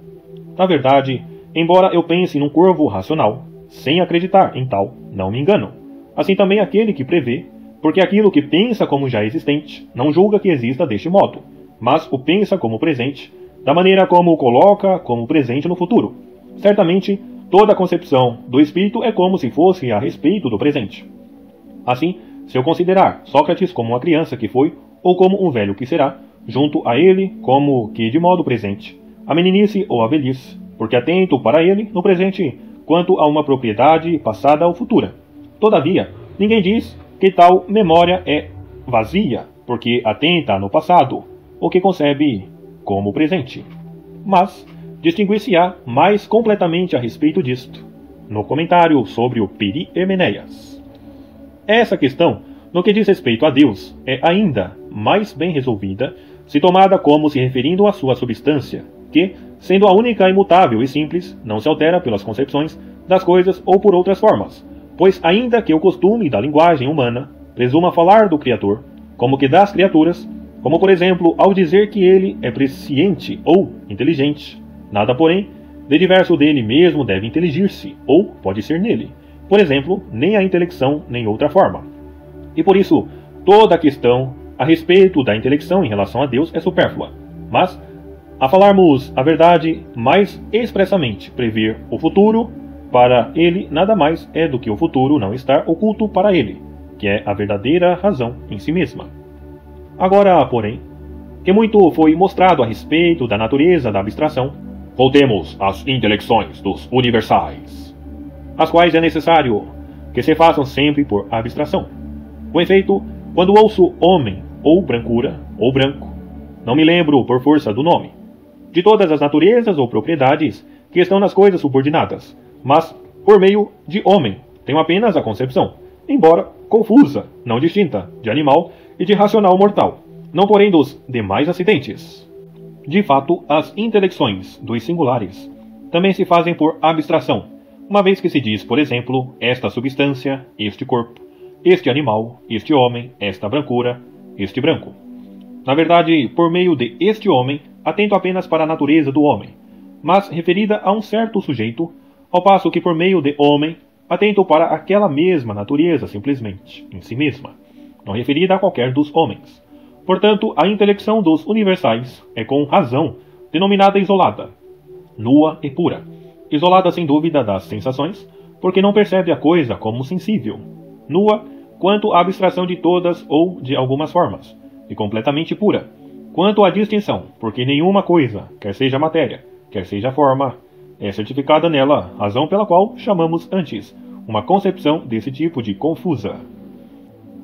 Na verdade, embora eu pense num corvo racional, sem acreditar em tal, não me engano. Assim também aquele que prevê, porque aquilo que pensa como já existente, não julga que exista deste modo, mas o pensa como presente, da maneira como o coloca como presente no futuro. Certamente, toda a concepção do espírito é como se fosse a respeito do presente. Assim, se eu considerar Sócrates como uma criança que foi, ou como um velho que será, junto a ele como que de modo presente, a meninice ou a velhice, porque atento para ele, no presente, quanto a uma propriedade passada ou futura. Todavia, ninguém diz que tal memória é vazia, porque atenta no passado, o que concebe como presente. Mas distinguir-se-á mais completamente a respeito disto, no comentário sobre o Peri Hermenéias. Essa questão, no que diz respeito a Deus, é ainda mais bem resolvida se tomada como se referindo à sua substância, que, sendo a única imutável e simples, não se altera pelas concepções das coisas ou por outras formas, pois ainda que o costume da linguagem humana presuma falar do Criador, como que das criaturas, como por exemplo ao dizer que ele é presciente ou inteligente, nada porém, de diverso dele mesmo deve inteligir-se, ou pode ser nele, por exemplo, nem a intelecção nem outra forma. E por isso, toda a questão a respeito da intelecção em relação a Deus é supérflua, mas, a falarmos a verdade mais expressamente, prever o futuro, para ele nada mais é do que o futuro não estar oculto para ele, que é a verdadeira razão em si mesma. Agora, porém, que muito foi mostrado a respeito da natureza da abstração, voltemos às intelecções dos universais, as quais é necessário que se façam sempre por abstração. Com efeito, quando ouço homem, ou brancura, ou branco, não me lembro por força do nome, de todas as naturezas ou propriedades que estão nas coisas subordinadas, mas, por meio de homem, tenho apenas a concepção, embora confusa, não distinta, de animal e de racional mortal. não porém dos demais acidentes. De fato, as intelecções dos singulares também se fazem por abstração, uma vez que se diz, por exemplo, esta substância, este corpo, este animal, este homem, esta brancura, este branco. Na verdade, por meio de este homem, atento apenas para a natureza do homem, mas referida a um certo sujeito, ao passo que por meio de homem, atento para aquela mesma natureza simplesmente, em si mesma, não referida a qualquer dos homens. Portanto, a intelecção dos universais é com razão denominada isolada, nua e pura, isolada sem dúvida das sensações, porque não percebe a coisa como sensível, nua quanto à abstração de todas ou de algumas formas, e completamente pura quanto à distinção, porque nenhuma coisa, quer seja matéria, quer seja forma, é certificada nela, razão pela qual chamamos antes uma concepção desse tipo de confusa.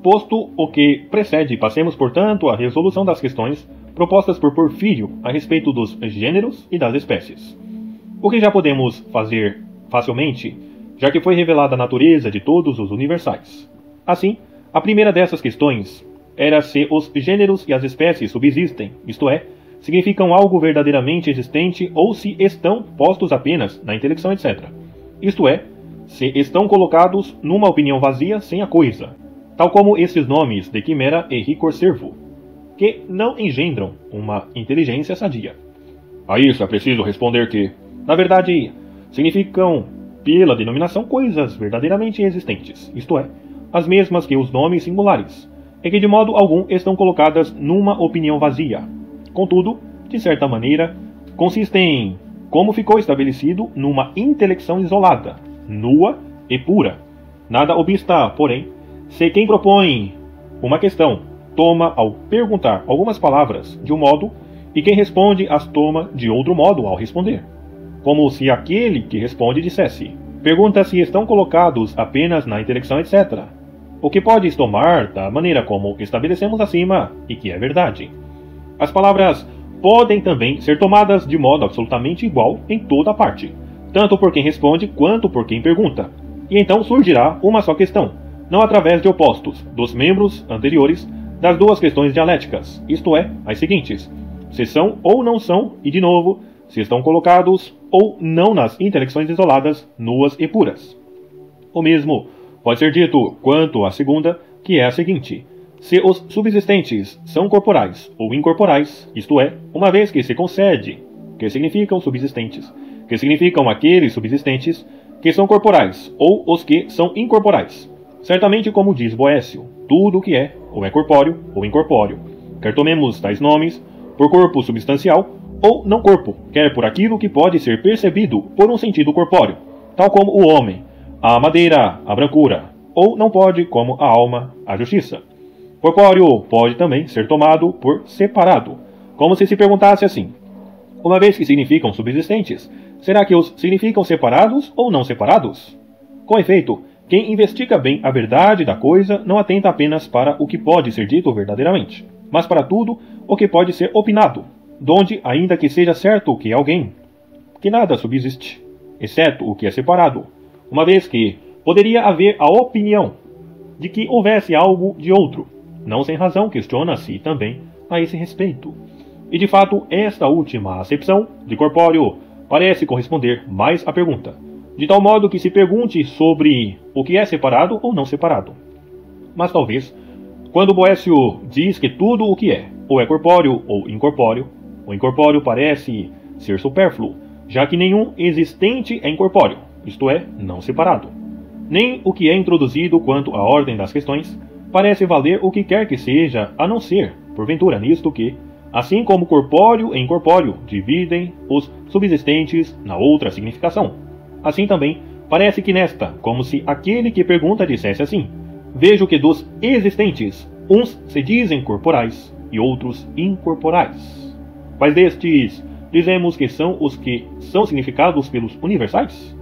Posto o que precede, passemos, portanto, à resolução das questões propostas por Porfírio a respeito dos gêneros e das espécies. O que já podemos fazer facilmente, já que foi revelada a natureza de todos os universais. Assim, a primeira dessas questões era se os gêneros e as espécies subsistem, isto é, significam algo verdadeiramente existente ou se estão postos apenas na intelecção, etc. Isto é, se estão colocados numa opinião vazia sem a coisa, tal como esses nomes de quimera e ricorservo, que não engendram uma inteligência sadia. A isso é preciso responder que, na verdade, significam, pela denominação, coisas verdadeiramente existentes, isto é, as mesmas que os nomes singulares, e que de modo algum estão colocadas numa opinião vazia. Contudo, de certa maneira, consistem, como ficou estabelecido, numa intelecção isolada, nua e pura. Nada obsta, porém, se quem propõe uma questão toma ao perguntar algumas palavras de um modo e quem responde as toma de outro modo ao responder. Como se aquele que responde dissesse: pergunta se estão colocados apenas na intelecção, etc. O que podes tomar da maneira como estabelecemos acima e que é verdade. As palavras podem também ser tomadas de modo absolutamente igual em toda parte, tanto por quem responde quanto por quem pergunta. E então surgirá uma só questão, não através de opostos, dos membros anteriores das duas questões dialéticas, isto é, as seguintes: se são ou não são, e de novo, se estão colocados ou não nas intelecções isoladas, nuas e puras. O mesmo pode ser dito quanto à segunda, que é a seguinte: se os subsistentes são corporais ou incorporais, isto é, uma vez que se concede que significam subsistentes, que significam aqueles subsistentes que são corporais ou os que são incorporais. Certamente, como diz Boécio, tudo o que é, ou é corpóreo ou incorpóreo, quer tomemos tais nomes por corpo substancial ou não corpo, quer por aquilo que pode ser percebido por um sentido corpóreo, tal como o homem, a madeira, a brancura, ou não pode, como a alma, a justiça. Corpóreo pode também ser tomado por separado, como se perguntasse assim: uma vez que significam subsistentes, será que os significam separados ou não separados? Com efeito, quem investiga bem a verdade da coisa não atenta apenas para o que pode ser dito verdadeiramente, mas para tudo o que pode ser opinado, donde, ainda que seja certo que alguém, que nada subsiste, exceto o que é separado, uma vez que poderia haver a opinião de que houvesse algo de outro, não sem razão questiona-se também a esse respeito. E de fato, esta última acepção de corpóreo parece corresponder mais à pergunta, de tal modo que se pergunte sobre o que é separado ou não separado. Mas talvez, quando Boécio diz que tudo o que é, ou é corpóreo ou incorpóreo, o incorpóreo parece ser supérfluo, já que nenhum existente é incorpóreo, isto é, não separado. Nem o que é introduzido quanto à ordem das questões parece valer o que quer que seja, a não ser, porventura, nisto que, assim como corpóreo e incorpóreo dividem os subsistentes na outra significação, assim também parece que nesta, como se aquele que pergunta dissesse assim: vejo que dos existentes, uns se dizem corporais e outros incorporais. Quais destes dizemos que são os que são significados pelos universais?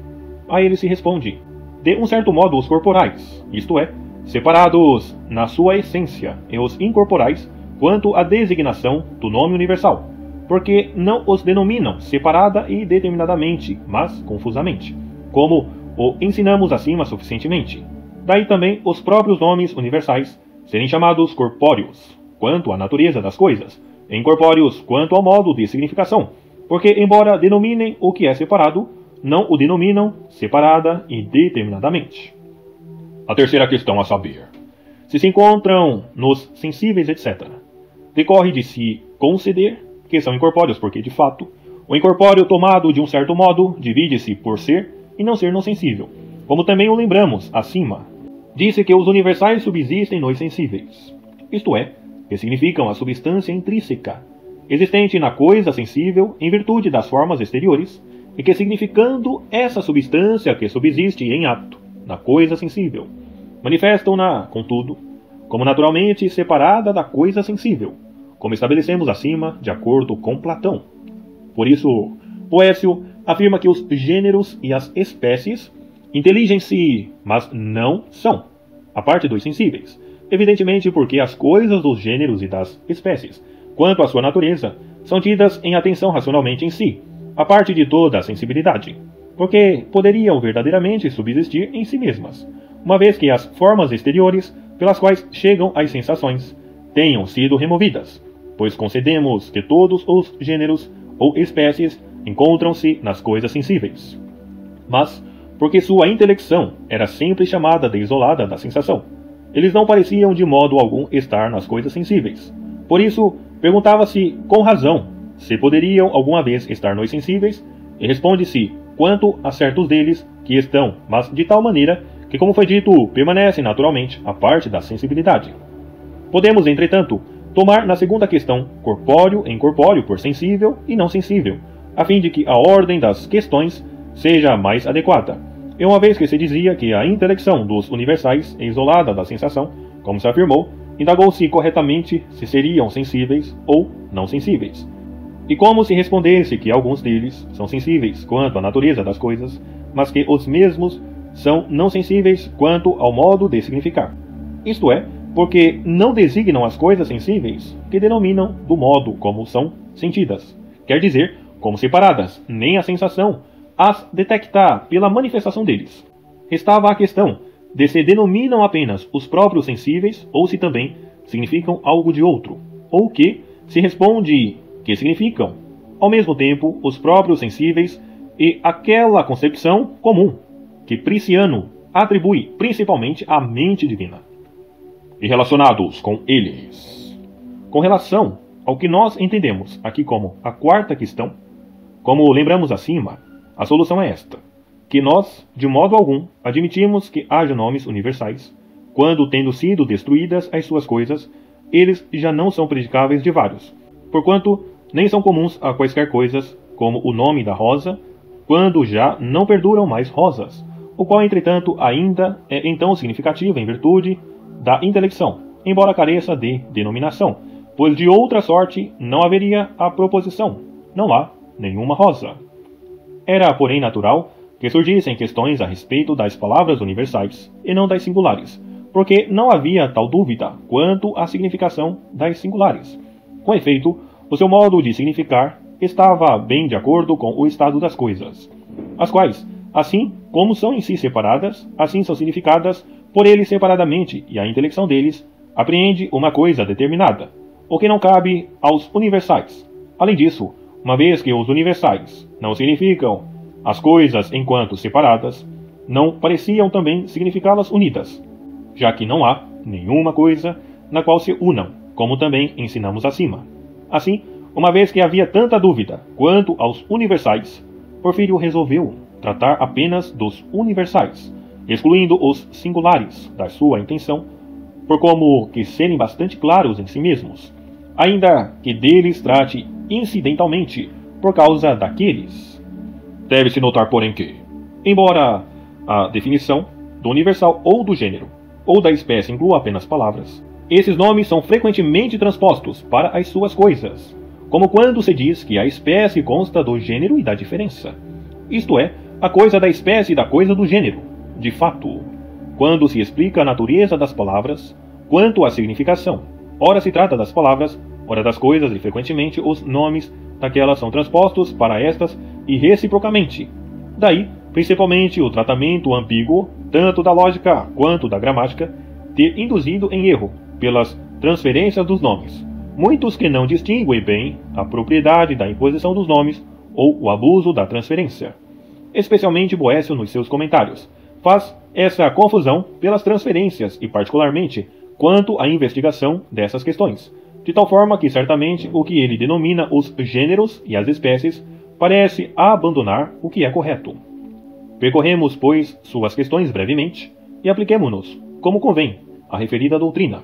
A ele se responde: de um certo modo os corporais, isto é, separados na sua essência, e os incorporais quanto à designação do nome universal, porque não os denominam separada e determinadamente, mas confusamente, como o ensinamos acima suficientemente. Daí também os próprios nomes universais serem chamados corpóreos, quanto à natureza das coisas, incorpóreos quanto ao modo de significação, porque, embora denominem o que é separado, não o denominam separada e determinadamente. A terceira questão a saber: se encontram nos sensíveis, etc., decorre de se conceder que são incorpóreos, porque, de fato, o incorpóreo tomado de um certo modo divide-se por ser e não ser não sensível. Como também o lembramos acima, disse que os universais subsistem nos sensíveis, isto é, que significam a substância intrínseca, existente na coisa sensível em virtude das formas exteriores, e que significando essa substância que subsiste em ato, na coisa sensível, manifestam-na, contudo, como naturalmente separada da coisa sensível, como estabelecemos acima, de acordo com Platão. Por isso, Boécio afirma que os gêneros e as espécies inteligem-se, mas não são, a parte dos sensíveis, evidentemente porque as coisas dos gêneros e das espécies, quanto à sua natureza, são tidas em atenção racionalmente em si, a parte de toda a sensibilidade, porque poderiam verdadeiramente subsistir em si mesmas, uma vez que as formas exteriores pelas quais chegam as sensações tenham sido removidas, pois concedemos que todos os gêneros ou espécies encontram-se nas coisas sensíveis. Mas, porque sua intelecção era sempre chamada de isolada da sensação, eles não pareciam de modo algum estar nas coisas sensíveis. Por isso, perguntava-se com razão se poderiam alguma vez estar nos sensíveis, e responde-se quanto a certos deles que estão, mas de tal maneira que, como foi dito, permanece naturalmente a parte da sensibilidade. Podemos, entretanto, tomar na segunda questão corpóreo e incorpóreo por sensível e não sensível, a fim de que a ordem das questões seja mais adequada. E uma vez que se dizia que a intelecção dos universais é isolada da sensação, como se afirmou, indagou-se corretamente se seriam sensíveis ou não sensíveis. E como se respondesse que alguns deles são sensíveis quanto à natureza das coisas, mas que os mesmos são não sensíveis quanto ao modo de significar. Isto é, porque não designam as coisas sensíveis que denominam do modo como são sentidas, quer dizer, como separadas, nem a sensação as detectar pela manifestação deles. Restava a questão de se denominam apenas os próprios sensíveis ou se também significam algo de outro, ou que se responde que significam, ao mesmo tempo, os próprios sensíveis e aquela concepção comum que Prisciano atribui principalmente à mente divina. E relacionados com eles, com relação ao que nós entendemos aqui como a quarta questão, como lembramos acima, a solução é esta, que nós, de modo algum, admitimos que haja nomes universais, quando, tendo sido destruídas as suas coisas, eles já não são predicáveis de vários, porquanto nem são comuns a quaisquer coisas, como o nome da rosa, quando já não perduram mais rosas, o qual, entretanto, ainda é então significativo em virtude da intelecção, embora careça de denominação, pois de outra sorte não haveria a proposição, não há nenhuma rosa. Era, porém, natural que surgissem questões a respeito das palavras universais e não das singulares, porque não havia tal dúvida quanto à significação das singulares. Com efeito, o seu modo de significar estava bem de acordo com o estado das coisas, as quais, assim como são em si separadas, assim são significadas por eles separadamente, e a intelecção deles apreende uma coisa determinada, o que não cabe aos universais. Além disso, uma vez que os universais não significam as coisas enquanto separadas, não pareciam também significá-las unidas, já que não há nenhuma coisa na qual se unam, como também ensinamos acima. Assim, uma vez que havia tanta dúvida quanto aos universais, Porfírio resolveu tratar apenas dos universais, excluindo os singulares da sua intenção, por como que serem bastante claros em si mesmos, ainda que deles trate incidentalmente por causa daqueles. Deve-se notar, porém, que, embora a definição do universal ou do gênero ou da espécie inclua apenas palavras, esses nomes são frequentemente transpostos para as suas coisas, como quando se diz que a espécie consta do gênero e da diferença, isto é, a coisa da espécie e da coisa do gênero. De fato, quando se explica a natureza das palavras, quanto à significação, ora se trata das palavras, ora das coisas, e frequentemente os nomes daquelas são transpostos para estas e reciprocamente. Daí, principalmente, o tratamento ambíguo, tanto da lógica quanto da gramática, ter induzido em erro, pelas transferências dos nomes. Muitos que não distinguem bem a propriedade da imposição dos nomes ou o abuso da transferência. Especialmente Boécio nos seus comentários faz essa confusão pelas transferências e particularmente quanto à investigação dessas questões, de tal forma que certamente o que ele denomina os gêneros e as espécies parece abandonar o que é correto. Percorremos, pois, suas questões brevemente e apliquemo-nos, como convém, à referida doutrina.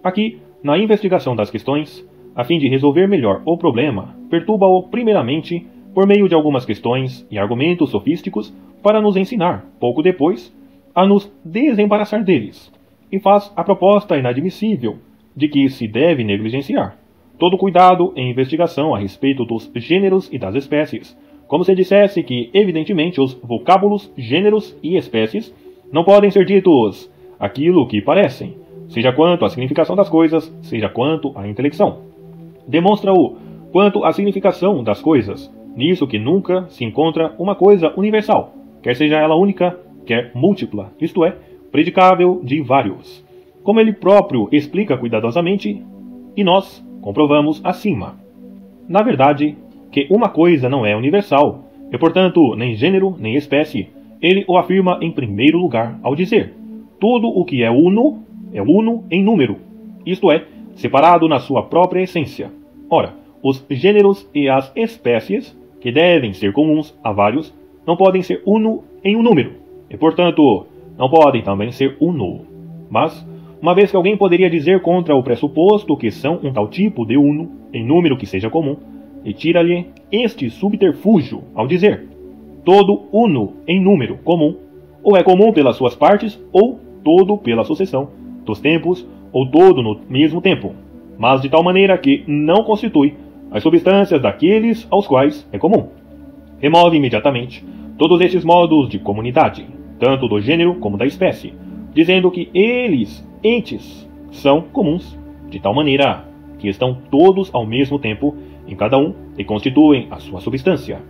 Aqui, na investigação das questões, a fim de resolver melhor o problema, perturba-o primeiramente por meio de algumas questões e argumentos sofísticos para nos ensinar, pouco depois, a nos desembaraçar deles, e faz a proposta inadmissível de que se deve negligenciar todo cuidado em investigação a respeito dos gêneros e das espécies, como se dissesse que, evidentemente, os vocábulos gêneros e espécies não podem ser ditos aquilo que parecem, seja quanto à significação das coisas, seja quanto à intelecção. Demonstra-o quanto à significação das coisas, nisso que nunca se encontra uma coisa universal, quer seja ela única, quer múltipla, isto é, predicável de vários. Como ele próprio explica cuidadosamente, e nós comprovamos acima. Na verdade, que uma coisa não é universal, e portanto nem gênero nem espécie, ele o afirma em primeiro lugar ao dizer: tudo o que é uno em número, isto é, separado na sua própria essência. Ora, os gêneros e as espécies, que devem ser comuns a vários, não podem ser uno em um número, e portanto não podem também ser uno. Mas, uma vez que alguém poderia dizer contra o pressuposto que são um tal tipo de uno em número que seja comum, e tira-lhe este subterfúgio ao dizer: todo uno em número comum, ou é comum pelas suas partes, ou todo pela sucessão dos tempos, ou todo no mesmo tempo, mas de tal maneira que não constitui as substâncias daqueles aos quais é comum. Remove imediatamente todos estes modos de comunidade, tanto do gênero como da espécie, dizendo que eles, entes, são comuns, de tal maneira que estão todos ao mesmo tempo em cada um e constituem a sua substância.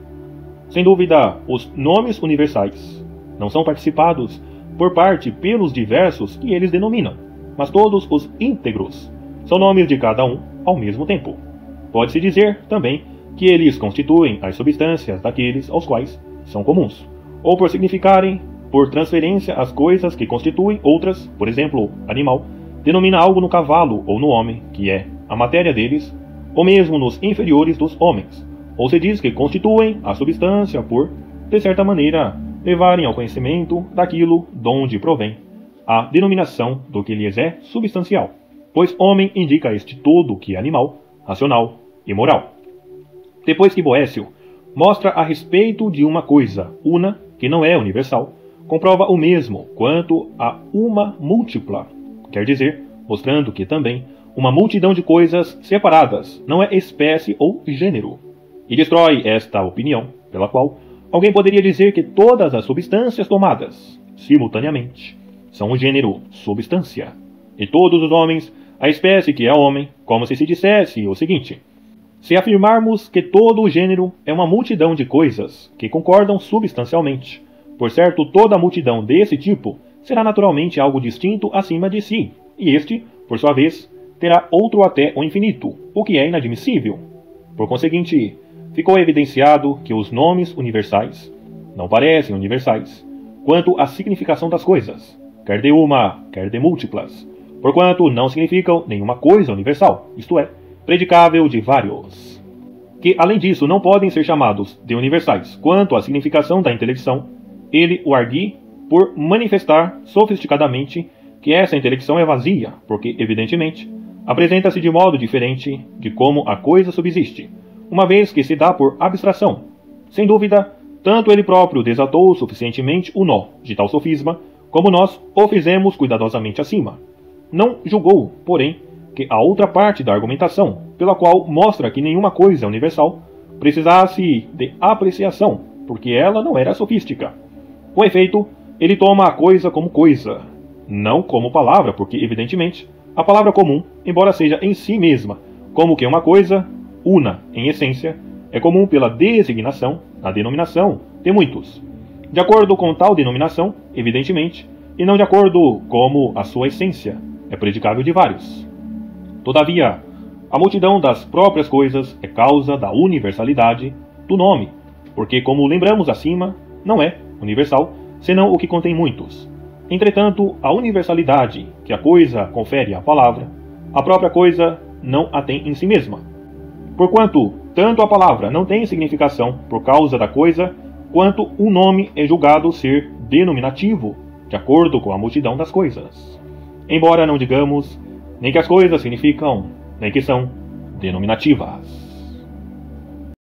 Sem dúvida, os nomes universais não são participados por parte pelos diversos que eles denominam, mas todos os íntegros são nomes de cada um ao mesmo tempo. Pode-se dizer, também, que eles constituem as substâncias daqueles aos quais são comuns, ou por significarem, por transferência, as coisas que constituem outras, por exemplo, animal, denomina algo no cavalo ou no homem, que é a matéria deles, ou mesmo nos inferiores dos homens, ou se diz que constituem a substância por, de certa maneira, levarem ao conhecimento daquilo donde provém a denominação do que lhes é substancial, pois homem indica este todo que é animal, racional e moral. Depois que Boécio mostra a respeito de uma coisa una que não é universal, comprova o mesmo quanto a uma múltipla, quer dizer, mostrando que também uma multidão de coisas separadas não é espécie ou gênero, e destrói esta opinião, pela qual alguém poderia dizer que todas as substâncias tomadas, simultaneamente, são o gênero substância, e todos os homens, a espécie que é homem, como se dissesse o seguinte: se afirmarmos que todo o gênero é uma multidão de coisas que concordam substancialmente, por certo, toda a multidão desse tipo será naturalmente algo distinto acima de si, e este, por sua vez, terá outro até o infinito, o que é inadmissível. Por conseguinte, ficou evidenciado que os nomes universais não parecem universais quanto à significação das coisas, quer de uma, quer de múltiplas, porquanto não significam nenhuma coisa universal, isto é, predicável de vários. Que, além disso, não podem ser chamados de universais quanto à significação da intelecção, ele o argui por manifestar sofisticadamente que essa intelecção é vazia, porque, evidentemente, apresenta-se de modo diferente de como a coisa subsiste, uma vez que se dá por abstração. Sem dúvida, tanto ele próprio desatou suficientemente o nó de tal sofisma, como nós o fizemos cuidadosamente acima. Não julgou, porém, que a outra parte da argumentação, pela qual mostra que nenhuma coisa é universal, precisasse de apreciação, porque ela não era sofística. Com efeito, ele toma a coisa como coisa, não como palavra, porque, evidentemente, a palavra comum, embora seja em si mesma como que uma coisa, una em essência, é comum pela designação, a denominação de muitos, de acordo com tal denominação, evidentemente, e não de acordo como a sua essência é predicável de vários. Todavia, a multidão das próprias coisas é causa da universalidade do nome, porque, como lembramos acima, não é universal, senão o que contém muitos. Entretanto, a universalidade que a coisa confere à palavra, a própria coisa não a tem em si mesma. Porquanto, tanto a palavra não tem significação por causa da coisa, quanto o nome é julgado ser denominativo, de acordo com a multidão das coisas. Embora não digamos nem que as coisas significam, nem que são denominativas.